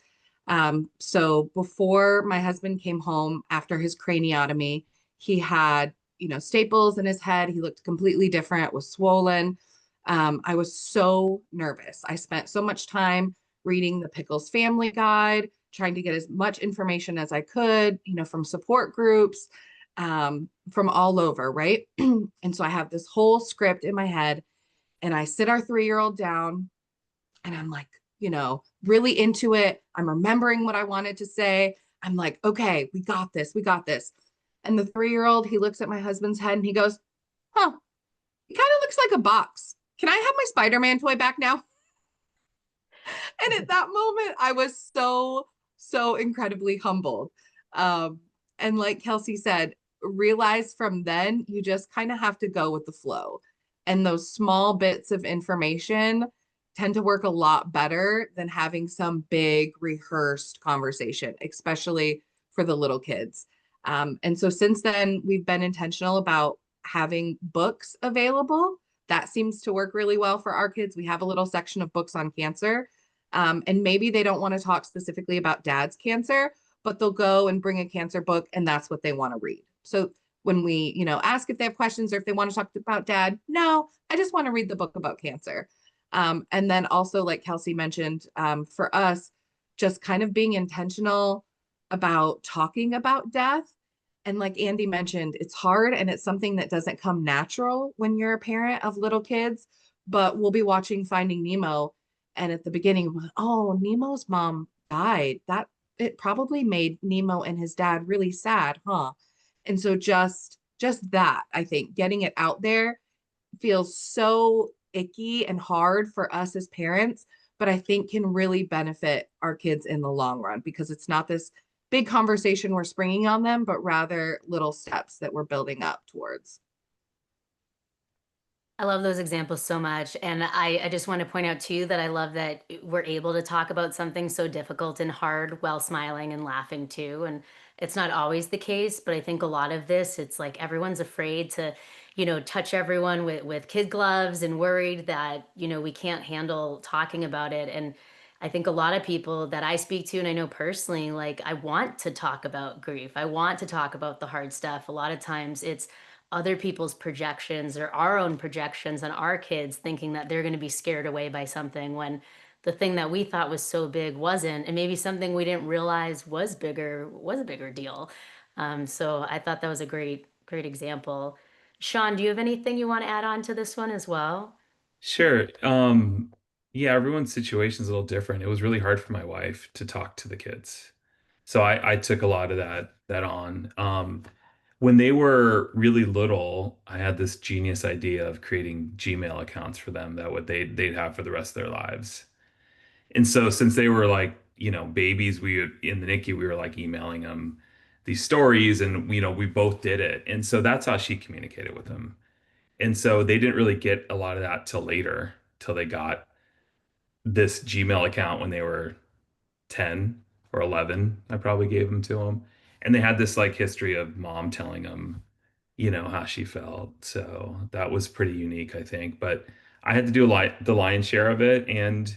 So before my husband came home after his craniotomy, he had, staples in his head. He looked completely different, was swollen. I was so nervous. I spent so much time reading the Pickles Family Guide, trying to get as much information as I could, from support groups, from all over, right? And so I have this whole script in my head, and I sit our 3-year-old down, and I'm like, really into it. I'm remembering what I wanted to say. I'm like, okay, we got this. We got this. And the 3-year-old, he looks at my husband's head and he goes, huh, it kind of looks like a box. Can I have my Spider-Man toy back now? And at that moment, I was so incredibly humbled. And like Kelsey said, realize from then you just kind of have to go with the flow. And those small bits of information tend to work a lot better than having some big rehearsed conversation, especially for the little kids. And so since then, we've been intentional about having books available. That seems to work really well for our kids. We have a little section of books on cancer. And maybe they don't want to talk specifically about dad's cancer, but they'll go and bring a cancer book and that's what they want to read. So when we, ask if they have questions or if they want to talk about dad, no, I just want to read the book about cancer. And then also, like Kelsey mentioned, for us, just kind of being intentional about talking about death. And like Andy mentioned, it's hard and it's something that doesn't come natural when you're a parent of little kids, but we'll be watching Finding Nemo. And at the beginning, oh, Nemo's mom died. It probably made Nemo and his dad really sad, huh? And so just that, I think, getting it out there feels so icky and hard for us as parents, but I think can really benefit our kids in the long run because it's not this big conversation we're springing on them, but rather little steps that we're building up towards. I love those examples so much. And I just want to point out too that I love that we're able to talk about something so difficult and hard while smiling and laughing too. And it's not always the case, but I think a lot of this, it's like everyone's afraid to, touch everyone with kid gloves and worried that, we can't handle talking about it. And I think a lot of people that I speak to, and I know personally, like I want to talk about grief. I want to talk about the hard stuff. A lot of times it's other people's projections or our own projections on our kids thinking that they're going to be scared away by something when the thing that we thought was so big wasn't, and maybe something we didn't realize was a bigger deal. So I thought that was a great example. Sean, do you have anything you want to add on to this one as well? Sure. Yeah, everyone's situation is a little different. It was really hard for my wife to talk to the kids. So I took a lot of that on. When they were really little, I had this genius idea of creating Gmail accounts for them that would they'd have for the rest of their lives. And so since they were like, babies, we would in the NICU, we were like emailing them these stories and we both did it. And so that's how she communicated with them. And so they didn't really get a lot of that till later, till they got this Gmail account when they were 10 or 11. I probably gave them to them. And they had this like history of mom telling them, how she felt. So that was pretty unique, I think. But I had to do the lion's share of it. And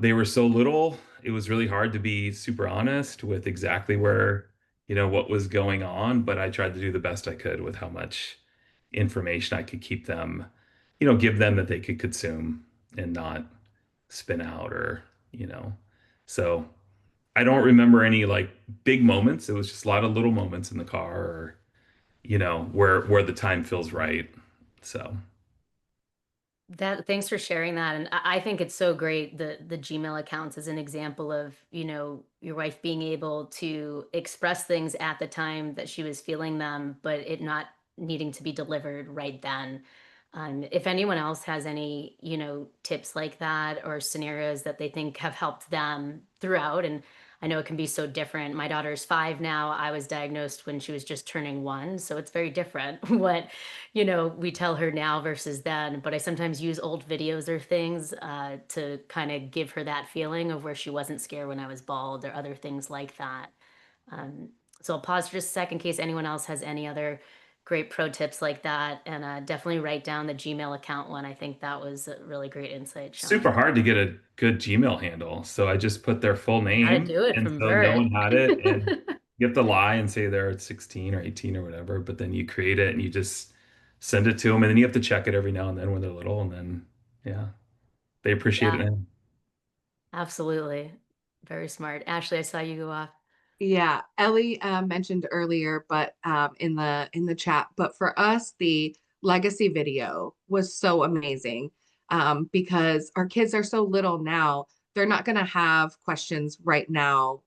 they were so little, it was really hard to be super honest with exactly where, what was going on. But I tried to do the best I could with how much information I could keep them, give them that they could consume and not spin out or, you know. So I don't remember any like big moments. It was just a lot of little moments in the car or, where the time feels right. So Thanks for sharing that. And I think it's so great the Gmail accounts as an example of, your wife being able to express things at the time that she was feeling them, but it not needing to be delivered right then. If anyone else has any, tips like that or scenarios that they think have helped them throughout, and I know it can be so different. My daughter's 5 now. I was diagnosed when she was just turning 1, so it's very different what we tell her now versus then. But I sometimes use old videos or things to kind of give her that feeling of where she wasn't scared when I was bald or other things like that. Um, so I'll pause for just a second in case anyone else has any other great pro tips like that. And definitely write down the Gmail account one. I think that was a really great insight, super Sean. hard to get a good Gmail handle. So I just put their full How to name do it and from so no birth. one had it. And you have to lie and say they're 16 or 18 or whatever, but then you create it and you just send it to them and then you have to check it every now and then when they're little and then yeah, they appreciate it Yeah, now. absolutely. Very smart. Ashley, I saw you go off. Yeah, Ellie mentioned earlier, but in the chat. But for us, the legacy video was so amazing. because our kids are so little now. They're not going to have questions right now,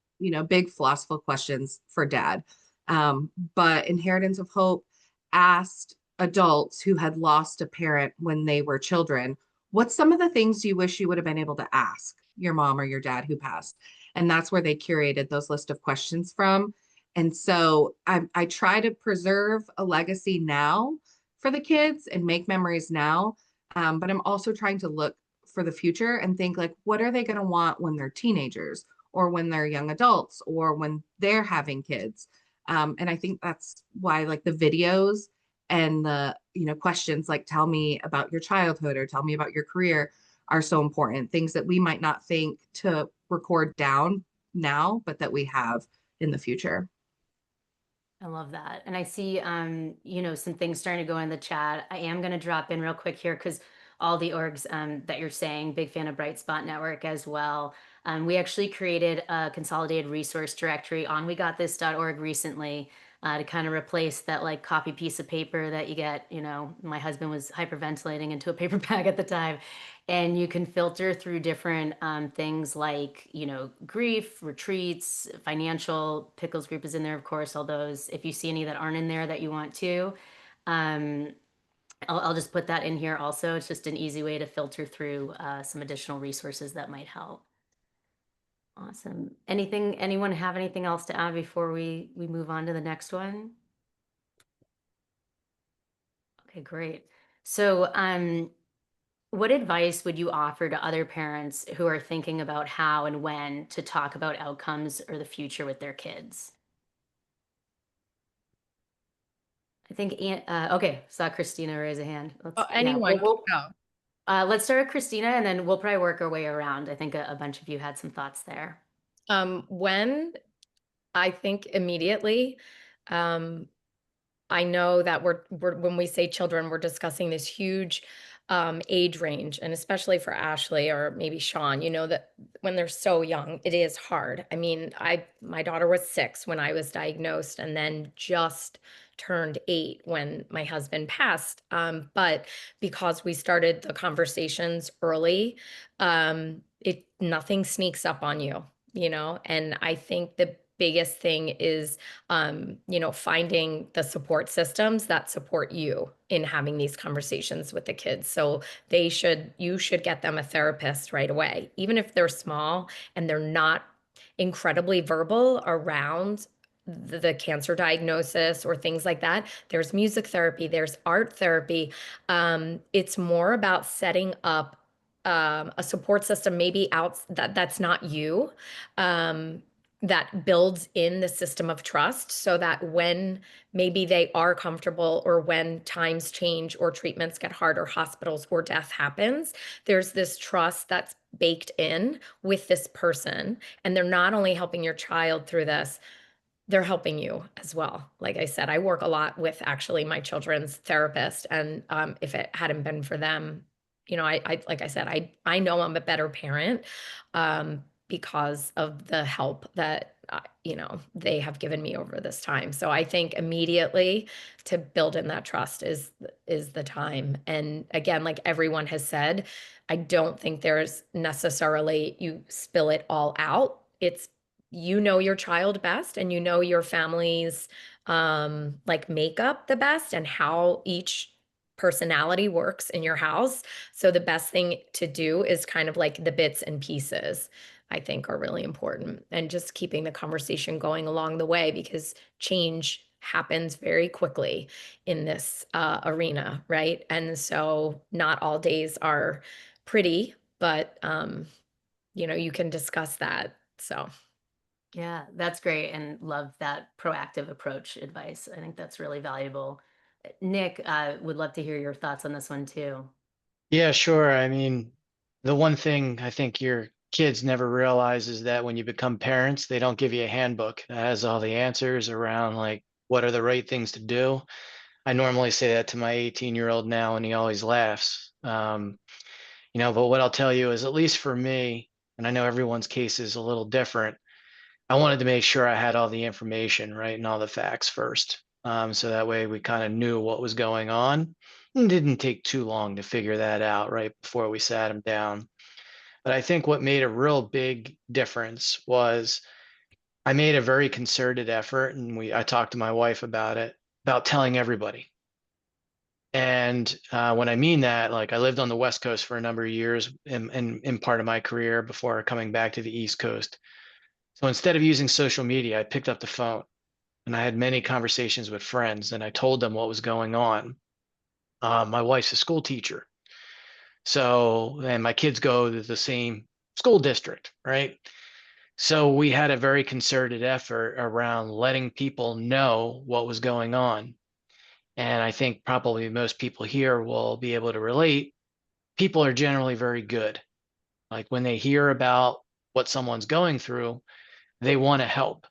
big philosophical questions for dad. But Inheritance of Hope asked adults who had lost a parent when they were children, what's some of the things you wish you would have been able to ask your mom or your dad who passed? And that's where they curated those list of questions from. And so I try to preserve a legacy now for the kids and make memories now. But I'm also trying to look for the future and think like, what are they going to want when they're teenagers or when they're young adults or when they're having kids? And I think that's why like the videos and the, questions like tell me about your childhood or tell me about your career are so important. Things that we might not think to record down now, but that we have in the future. I love that. And I see, some things starting to go in the chat. I am going to drop in real quick here because all the orgs that you're saying, big fan of Bright Spot Network as well. We actually created a consolidated resource directory on WeGotThis.org recently to kind of replace that like copy piece of paper that you get. My husband was hyperventilating into a paper bag at the time. And you can filter through different things like, grief, retreats, financial. Pickles group is in there, of course, all those. If you see any that aren't in there that you want to, I'll just put that in here also. It's just an easy way to filter through some additional resources that might help. Awesome. Anyone have anything else to add before we move on to the next one? Okay, great. So, what advice would you offer to other parents who are thinking about how and when to talk about outcomes or the future with their kids? I think, okay, saw Christina raise a hand. Anyone can go. Let's start with Christina and then we'll probably work our way around. I think a bunch of you had some thoughts there. When I think immediately, I know that we're when we say children, we're discussing this huge age range, and especially for Ashley or maybe Sean, that when they're so young, it is hard. I mean, my daughter was 6 when I was diagnosed, and then just turned 8 when my husband passed. But because we started the conversations early, nothing sneaks up on you, and I think the biggest thing is finding the support systems that support you in having these conversations with the kids. So you should get them a therapist right away, even if they're small and they're not incredibly verbal around the cancer diagnosis or things like that. There's music therapy, there's art therapy. It's more about setting up a support system, maybe that's not you, that builds in the system of trust so that when maybe they are comfortable or when times change or treatments get hard or hospitals or death happens, there's this trust that's baked in with this person. And they're not only helping your child through this, they're helping you as well. Like I said, I work a lot with actually my children's therapist. And if it hadn't been for them, I like I said, I know I'm a better parent because of the help that, they have given me over this time. So I think immediately to build in that trust is the time. And again, like everyone has said, I don't think there's necessarily you spill it all out. It's your child best and your family's like makeup the best and how each personality works in your house. So the best thing to do is kind of like the bits and pieces, I think, are really important, and just keeping the conversation going along the way, because change happens very quickly in this arena, right? And so not all days are pretty, but you can discuss that. So Yeah, that's great, and love that proactive approach advice. I think that's really valuable. Nick, would love to hear your thoughts on this one too. Yeah, sure. I mean, the one thing I think your kids never realize is that when you become parents, they don't give you a handbook that has all the answers around like what are the right things to do. I normally say that to my 18-year-old now, and he always laughs. But what I'll tell you is, at least for me, and I know everyone's case is a little different, I wanted to make sure I had all the information, right, and all the facts first. So that way we kind of knew what was going on. It didn't take too long to figure that out right before we sat him down. But I think what made a real big difference was I made a very concerted effort, and I talked to my wife about it, about telling everybody. And when I mean that, like, I lived on the West Coast for a number of years in part of my career before coming back to the East Coast. So instead of using social media, I picked up the phone and I had many conversations with friends, and I told them what was going on. My wife's a school teacher, so, and my kids go to the same school district, right? So we had a very concerted effort around letting people know what was going on. And I think probably most people here will be able to relate. People are generally very good. Like when they hear about what someone's going through, they want to help.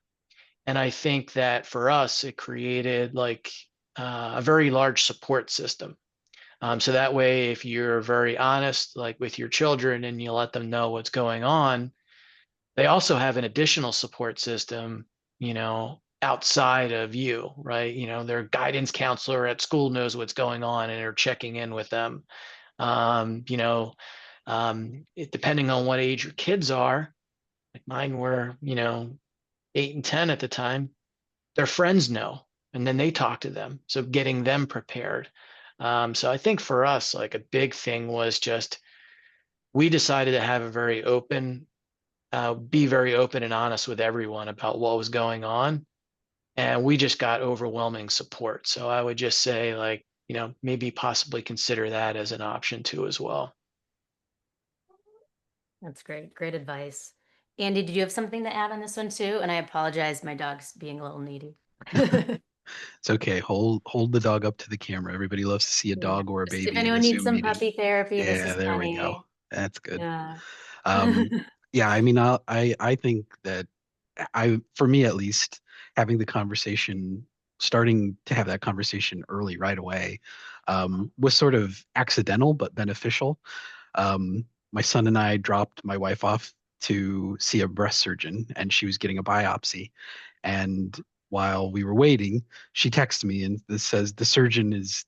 And I think that for us, it created like a very large support system. So that way, if you're very honest, like with your children, and you let them know what's going on, they also have an additional support system, outside of you, right? Their guidance counselor at school knows what's going on and are checking in with them. Um, you know, depending on what age your kids are, like mine were, 8 and 10 at the time, their friends know, and then they talk to them. So getting them prepared. So I think for us, like a big thing was just, we decided to have be very open and honest with everyone about what was going on. And we just got overwhelming support. So I would just say, like, maybe possibly consider that as an option too, as well. That's great. Great advice. Andy, did you have something to add on this one too? And I apologize, my dog's being a little needy. It's okay. Hold the dog up to the camera. Everybody loves to see a Yeah. dog or a Just if baby in a anyone needs Zoom some meeting. puppy therapy, this Yeah, is there we Penny. go. That's good. Yeah. Yeah, I mean, I think that for me at least, having the conversation, starting to have that conversation early, right away, was sort of accidental but beneficial. My son and I dropped my wife off to see a breast surgeon, and she was getting a biopsy. And while we were waiting, she texted me and this says the surgeon is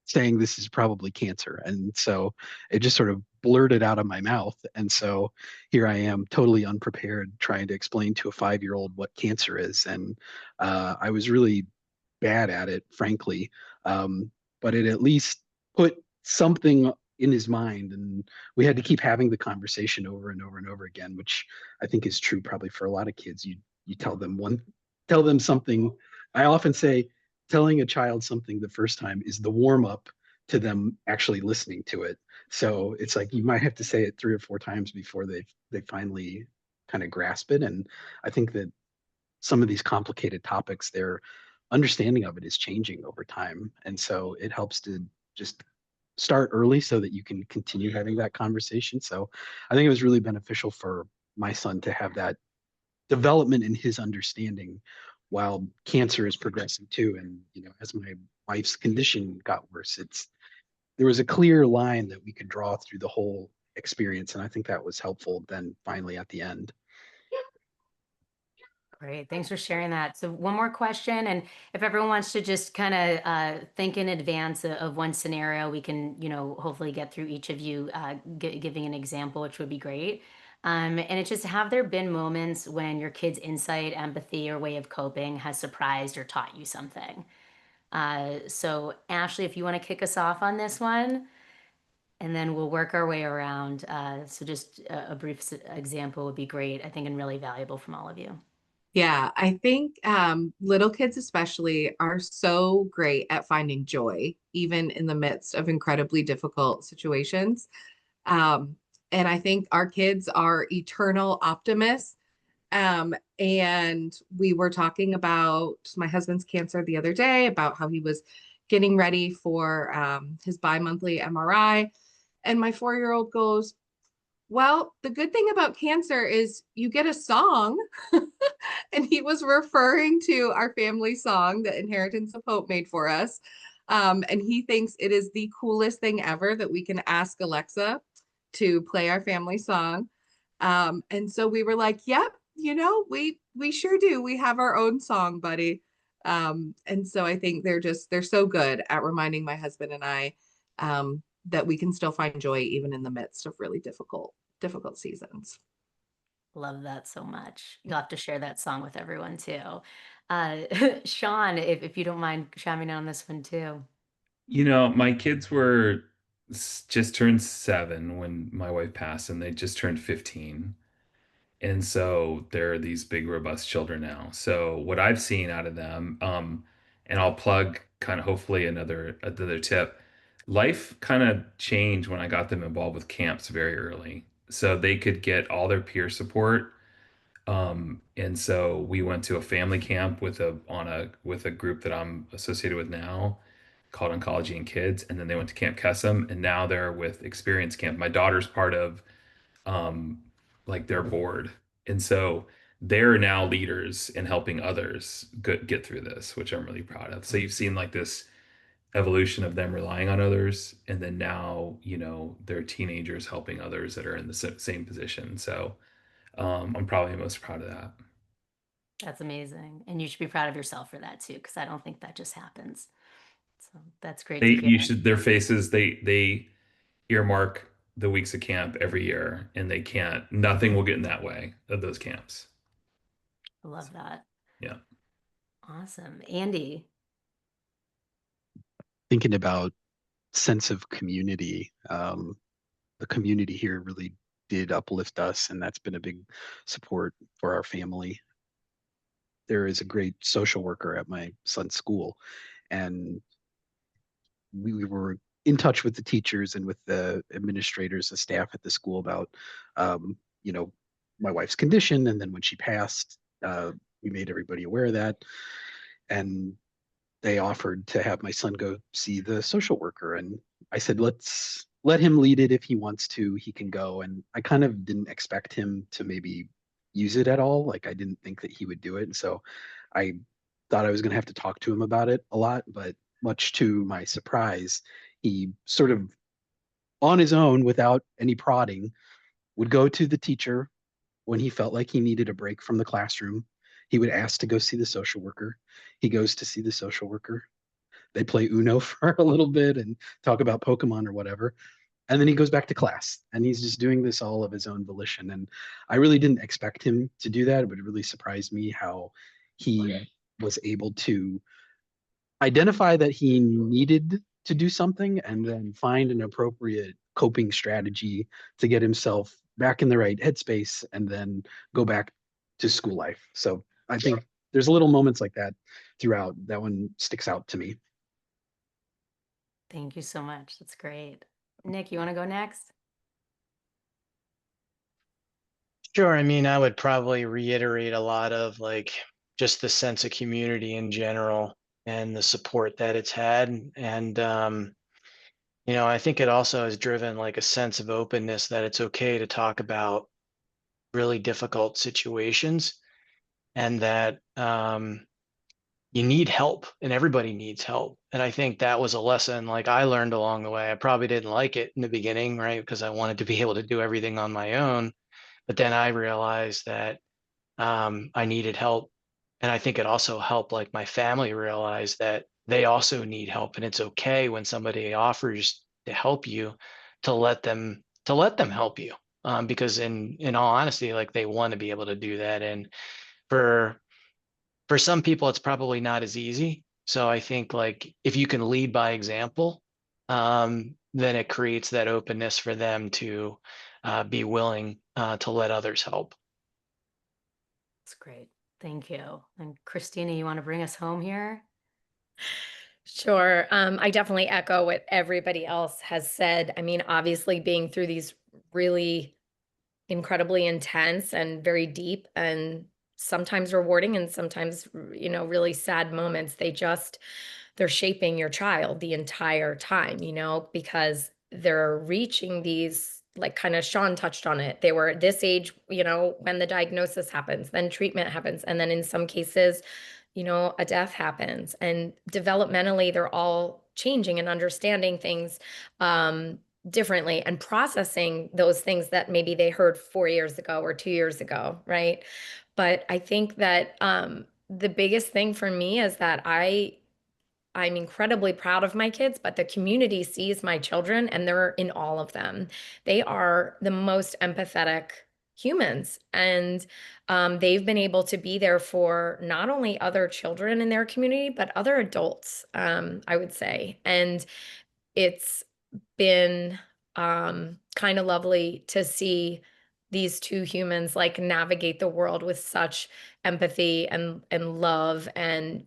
saying this is probably cancer. And so it just sort of blurted out of my mouth. And so here I am, totally unprepared, trying to explain to a 5-year-old what cancer is. And I was really bad at it, frankly. But it at least put something in his mind. And we had to keep having the conversation over and over and over again, which I think is true probably for a lot of kids. You tell them something. I often say, telling a child something the first time is the warm up to them actually listening to it. So it's like you might have to say it 3 or 4 times before they finally kind of grasp it. And I think that some of these complicated topics, their understanding of it is changing over time. And so it helps to just start early so that you can continue having that conversation. So I think it was really beneficial for my son to have that development in his understanding while cancer is progressing too. And as my wife's condition got worse, there was a clear line that we could draw through the whole experience. And I think that was helpful then finally at the end. Great. Thanks for sharing that. So one more question, and if everyone wants to just kind of think in advance of one scenario, we can, hopefully get through each of you giving an example, which would be great. And it's just, have there been moments when your kid's insight, empathy, or way of coping has surprised or taught you something? So Ashley, if you want to kick us off on this one, and then we'll work our way around. So just a brief example would be great, I think, and really valuable from all of you. Yeah, I think little kids especially are so great at finding joy, even in the midst of incredibly difficult situations. And I think our kids are eternal optimists. And we were talking about my husband's cancer the other day, about how he was getting ready for his bi-monthly MRI. And my 4-year-old goes, well, the good thing about cancer is you get a song. And he was referring to our family song that Inheritance of Hope made for us. And he thinks it is the coolest thing ever that we can ask Alexa to play our family song. And so we were like, yep, we sure do. We have our own song, buddy. And so I think they're so good at reminding my husband and I that we can still find joy even in the midst of really difficult seasons. Love that so much. You'll have to share that song with everyone too. Uh, Sean, if you don't mind chiming in on this one too. My kids were just turned 7 when my wife passed, and they just turned 15. And so they're these big, robust children now. So what I've seen out of them, and I'll plug kind of hopefully another tip. Life kind of changed when I got them involved with camps very early. So they could get all their peer support. And so we went to a family camp with a group that I'm associated with now called Oncology and Kids. And then they went to Camp Kesem, and now they're with Experience Camp. My daughter's part of um, like their board. And so they're now leaders in helping others get through this, which I'm really proud of. So you've seen like this evolution of them relying on others. And then now, they're teenagers helping others that are in the same position. So I'm probably most proud of that. That's amazing. And you should be proud of yourself for that too, because I don't think that just happens. So that's great to hear. Their faces, they earmark the weeks of camp every year, and nothing will get in that way of those camps. I love that. Yeah. Awesome. Andy. Thinking about sense of community, the community here really did uplift us, and that's been a big support for our family. There is a great social worker at my son's school, and we were in touch with the teachers and with the administrators, the staff at the school about, um, you know, my wife's condition. And then when she passed, we made everybody aware of that. And they offered to have my son go see the social worker. And I said, let's let him lead it. If he wants to, he can go. And I kind of didn't expect him to maybe use it at all. Like, I didn't think that he would do it. And so I thought I was going to have to talk to him about it a lot, but much to my surprise, he sort of on his own without any prodding would go to the teacher when he felt like he needed a break from the classroom. He would ask to go see the social worker. He goes to see the social worker. They play Uno for a little bit and talk about Pokemon or whatever. And then he goes back to class, and he's just doing this all of his own volition. And I really didn't expect him to do that, but it really surprised me how he was able to identify that he needed to do something and then find an appropriate coping strategy to get himself back in the right headspace and then go back to school life. So I think there's little moments like that throughout. That one sticks out to me. Thank you so much. That's great. Nick, you want to go next? Sure. I mean, I would probably reiterate a lot of like just the sense of community in general and the support that it's had. And, I think it also has driven like a sense of openness that it's okay to talk about really difficult situations, and that you need help, and everybody needs help. And I think that was a lesson like I learned along the way. I probably didn't like it in the beginning, right? Because I wanted to be able to do everything on my own. But then I realized that I needed help. And I think it also helped like my family realize that they also need help. And it's okay when somebody offers to help you to let them help you. Because in all honesty, like they want to be able to do that. And for some people, it's probably not as easy. So I think like if you can lead by example, then it creates that openness for them to be willing to let others help. That's great. Thank you. And Christina, you want to bring us home here? Sure. I definitely echo what everybody else has said. I mean, obviously, being through these really incredibly intense and very deep and sometimes rewarding and sometimes, really sad moments, they're shaping your child the entire time, because they're reaching these, like kind of Sean touched on it. They were this age, when the diagnosis happens, then treatment happens. And then in some cases, a death happens, and developmentally, they're all changing and understanding things differently and processing those things that maybe they heard 4 years ago or 2 years ago. Right. But I think that the biggest thing for me is that I'm incredibly proud of my kids, but the community sees my children and they're in all of them. They are the most empathetic humans. And they've been able to be there for not only other children in their community, but other adults, I would say. And it's been kind of lovely to see these two humans like navigate the world with such empathy and love and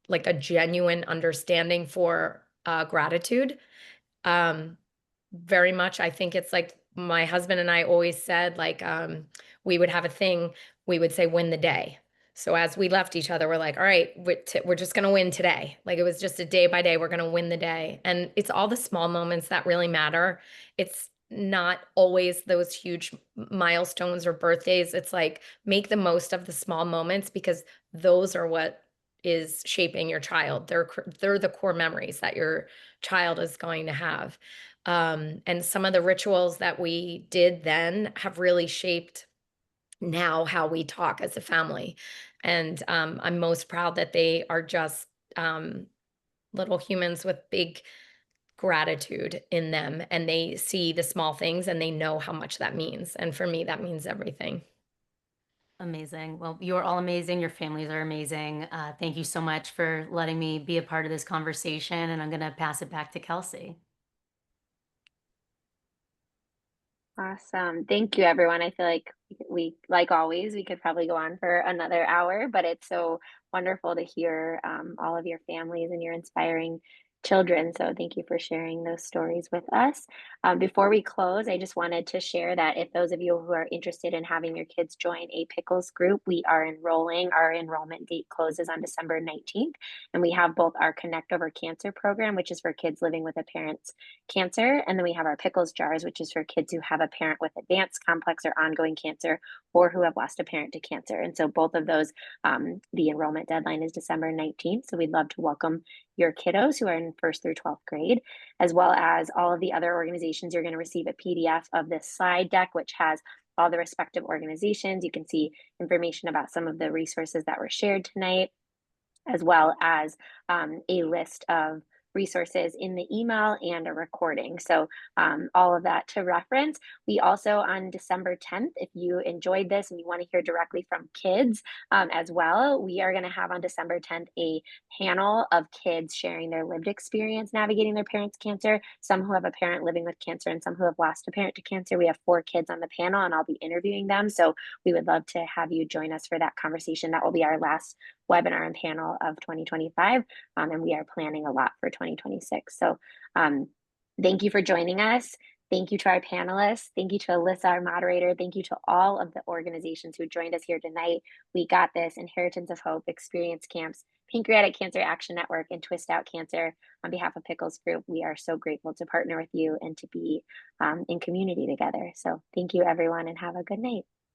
like a genuine understanding for gratitude. Um, Very much, I think it's like my husband and I always said, like, we would have a thing, we would say, win the day. So as we left each other, we're like, all right, we're just going to win today. Like it was just a day by day, we're going to win the day. And it's all the small moments that really matter. It's not always those huge milestones or birthdays. It's like make the most of the small moments because those are what is shaping your child. They're the core memories that your child is going to have. And some of the rituals that we did then have really shaped now how we talk as a family. And I'm most proud that they are just little humans with big gratitude in them, and they see the small things and they know how much that means. And for me, that means everything. Amazing. Well, you're all amazing. Your families are amazing. Thank you so much for letting me be a part of this conversation. And I'm going to pass it back to Kelsey. Awesome. Thank you, everyone. I feel like like always, we could probably go on for another hour, but it's so wonderful to hear all of your families and your inspiring children. So thank you for sharing those stories with us. Before we close, I just wanted to share that if those of you who are interested in having your kids join a pickles group, we are enrolling. Our enrollment date closes on December 19th, and we have both our Connect Over Cancer program, which is for kids living with a parent's cancer. And then we have our pickles jars, which is for kids who have a parent with advanced, complex, or ongoing cancer, or who have lost a parent to cancer. And so both of those, the enrollment deadline is December 19th. So we'd love to welcome your kiddos who are in first through 12th grade, as well as all of the other organizations. You're going to receive a PDF of this slide deck, which has all the respective organizations. You can see information about some of the resources that were shared tonight, as well as a list of resources in the email and a recording. So all of that to reference. We also on December 10th, if you enjoyed this and you want to hear directly from kids as well, we are going to have on December 10th a panel of kids sharing their lived experience navigating their parents' cancer, some who have a parent living with cancer and some who have lost a parent to cancer. We have 4 kids on the panel and I'll be interviewing them. So we would love to have you join us for that conversation. That will be our last webinar and panel of 2025, and we are planning a lot for 2026. So thank you for joining us. Thank you to our panelists. Thank you to Elissa, our moderator. Thank you to all of the organizations who joined us here tonight. We Got This, Inheritance of Hope, Experience Camps, Pancreatic Cancer Action Network, and Twist Out Cancer. On behalf of Pickles Group, we are so grateful to partner with you and to be in community together. So thank you, everyone, and have a good night.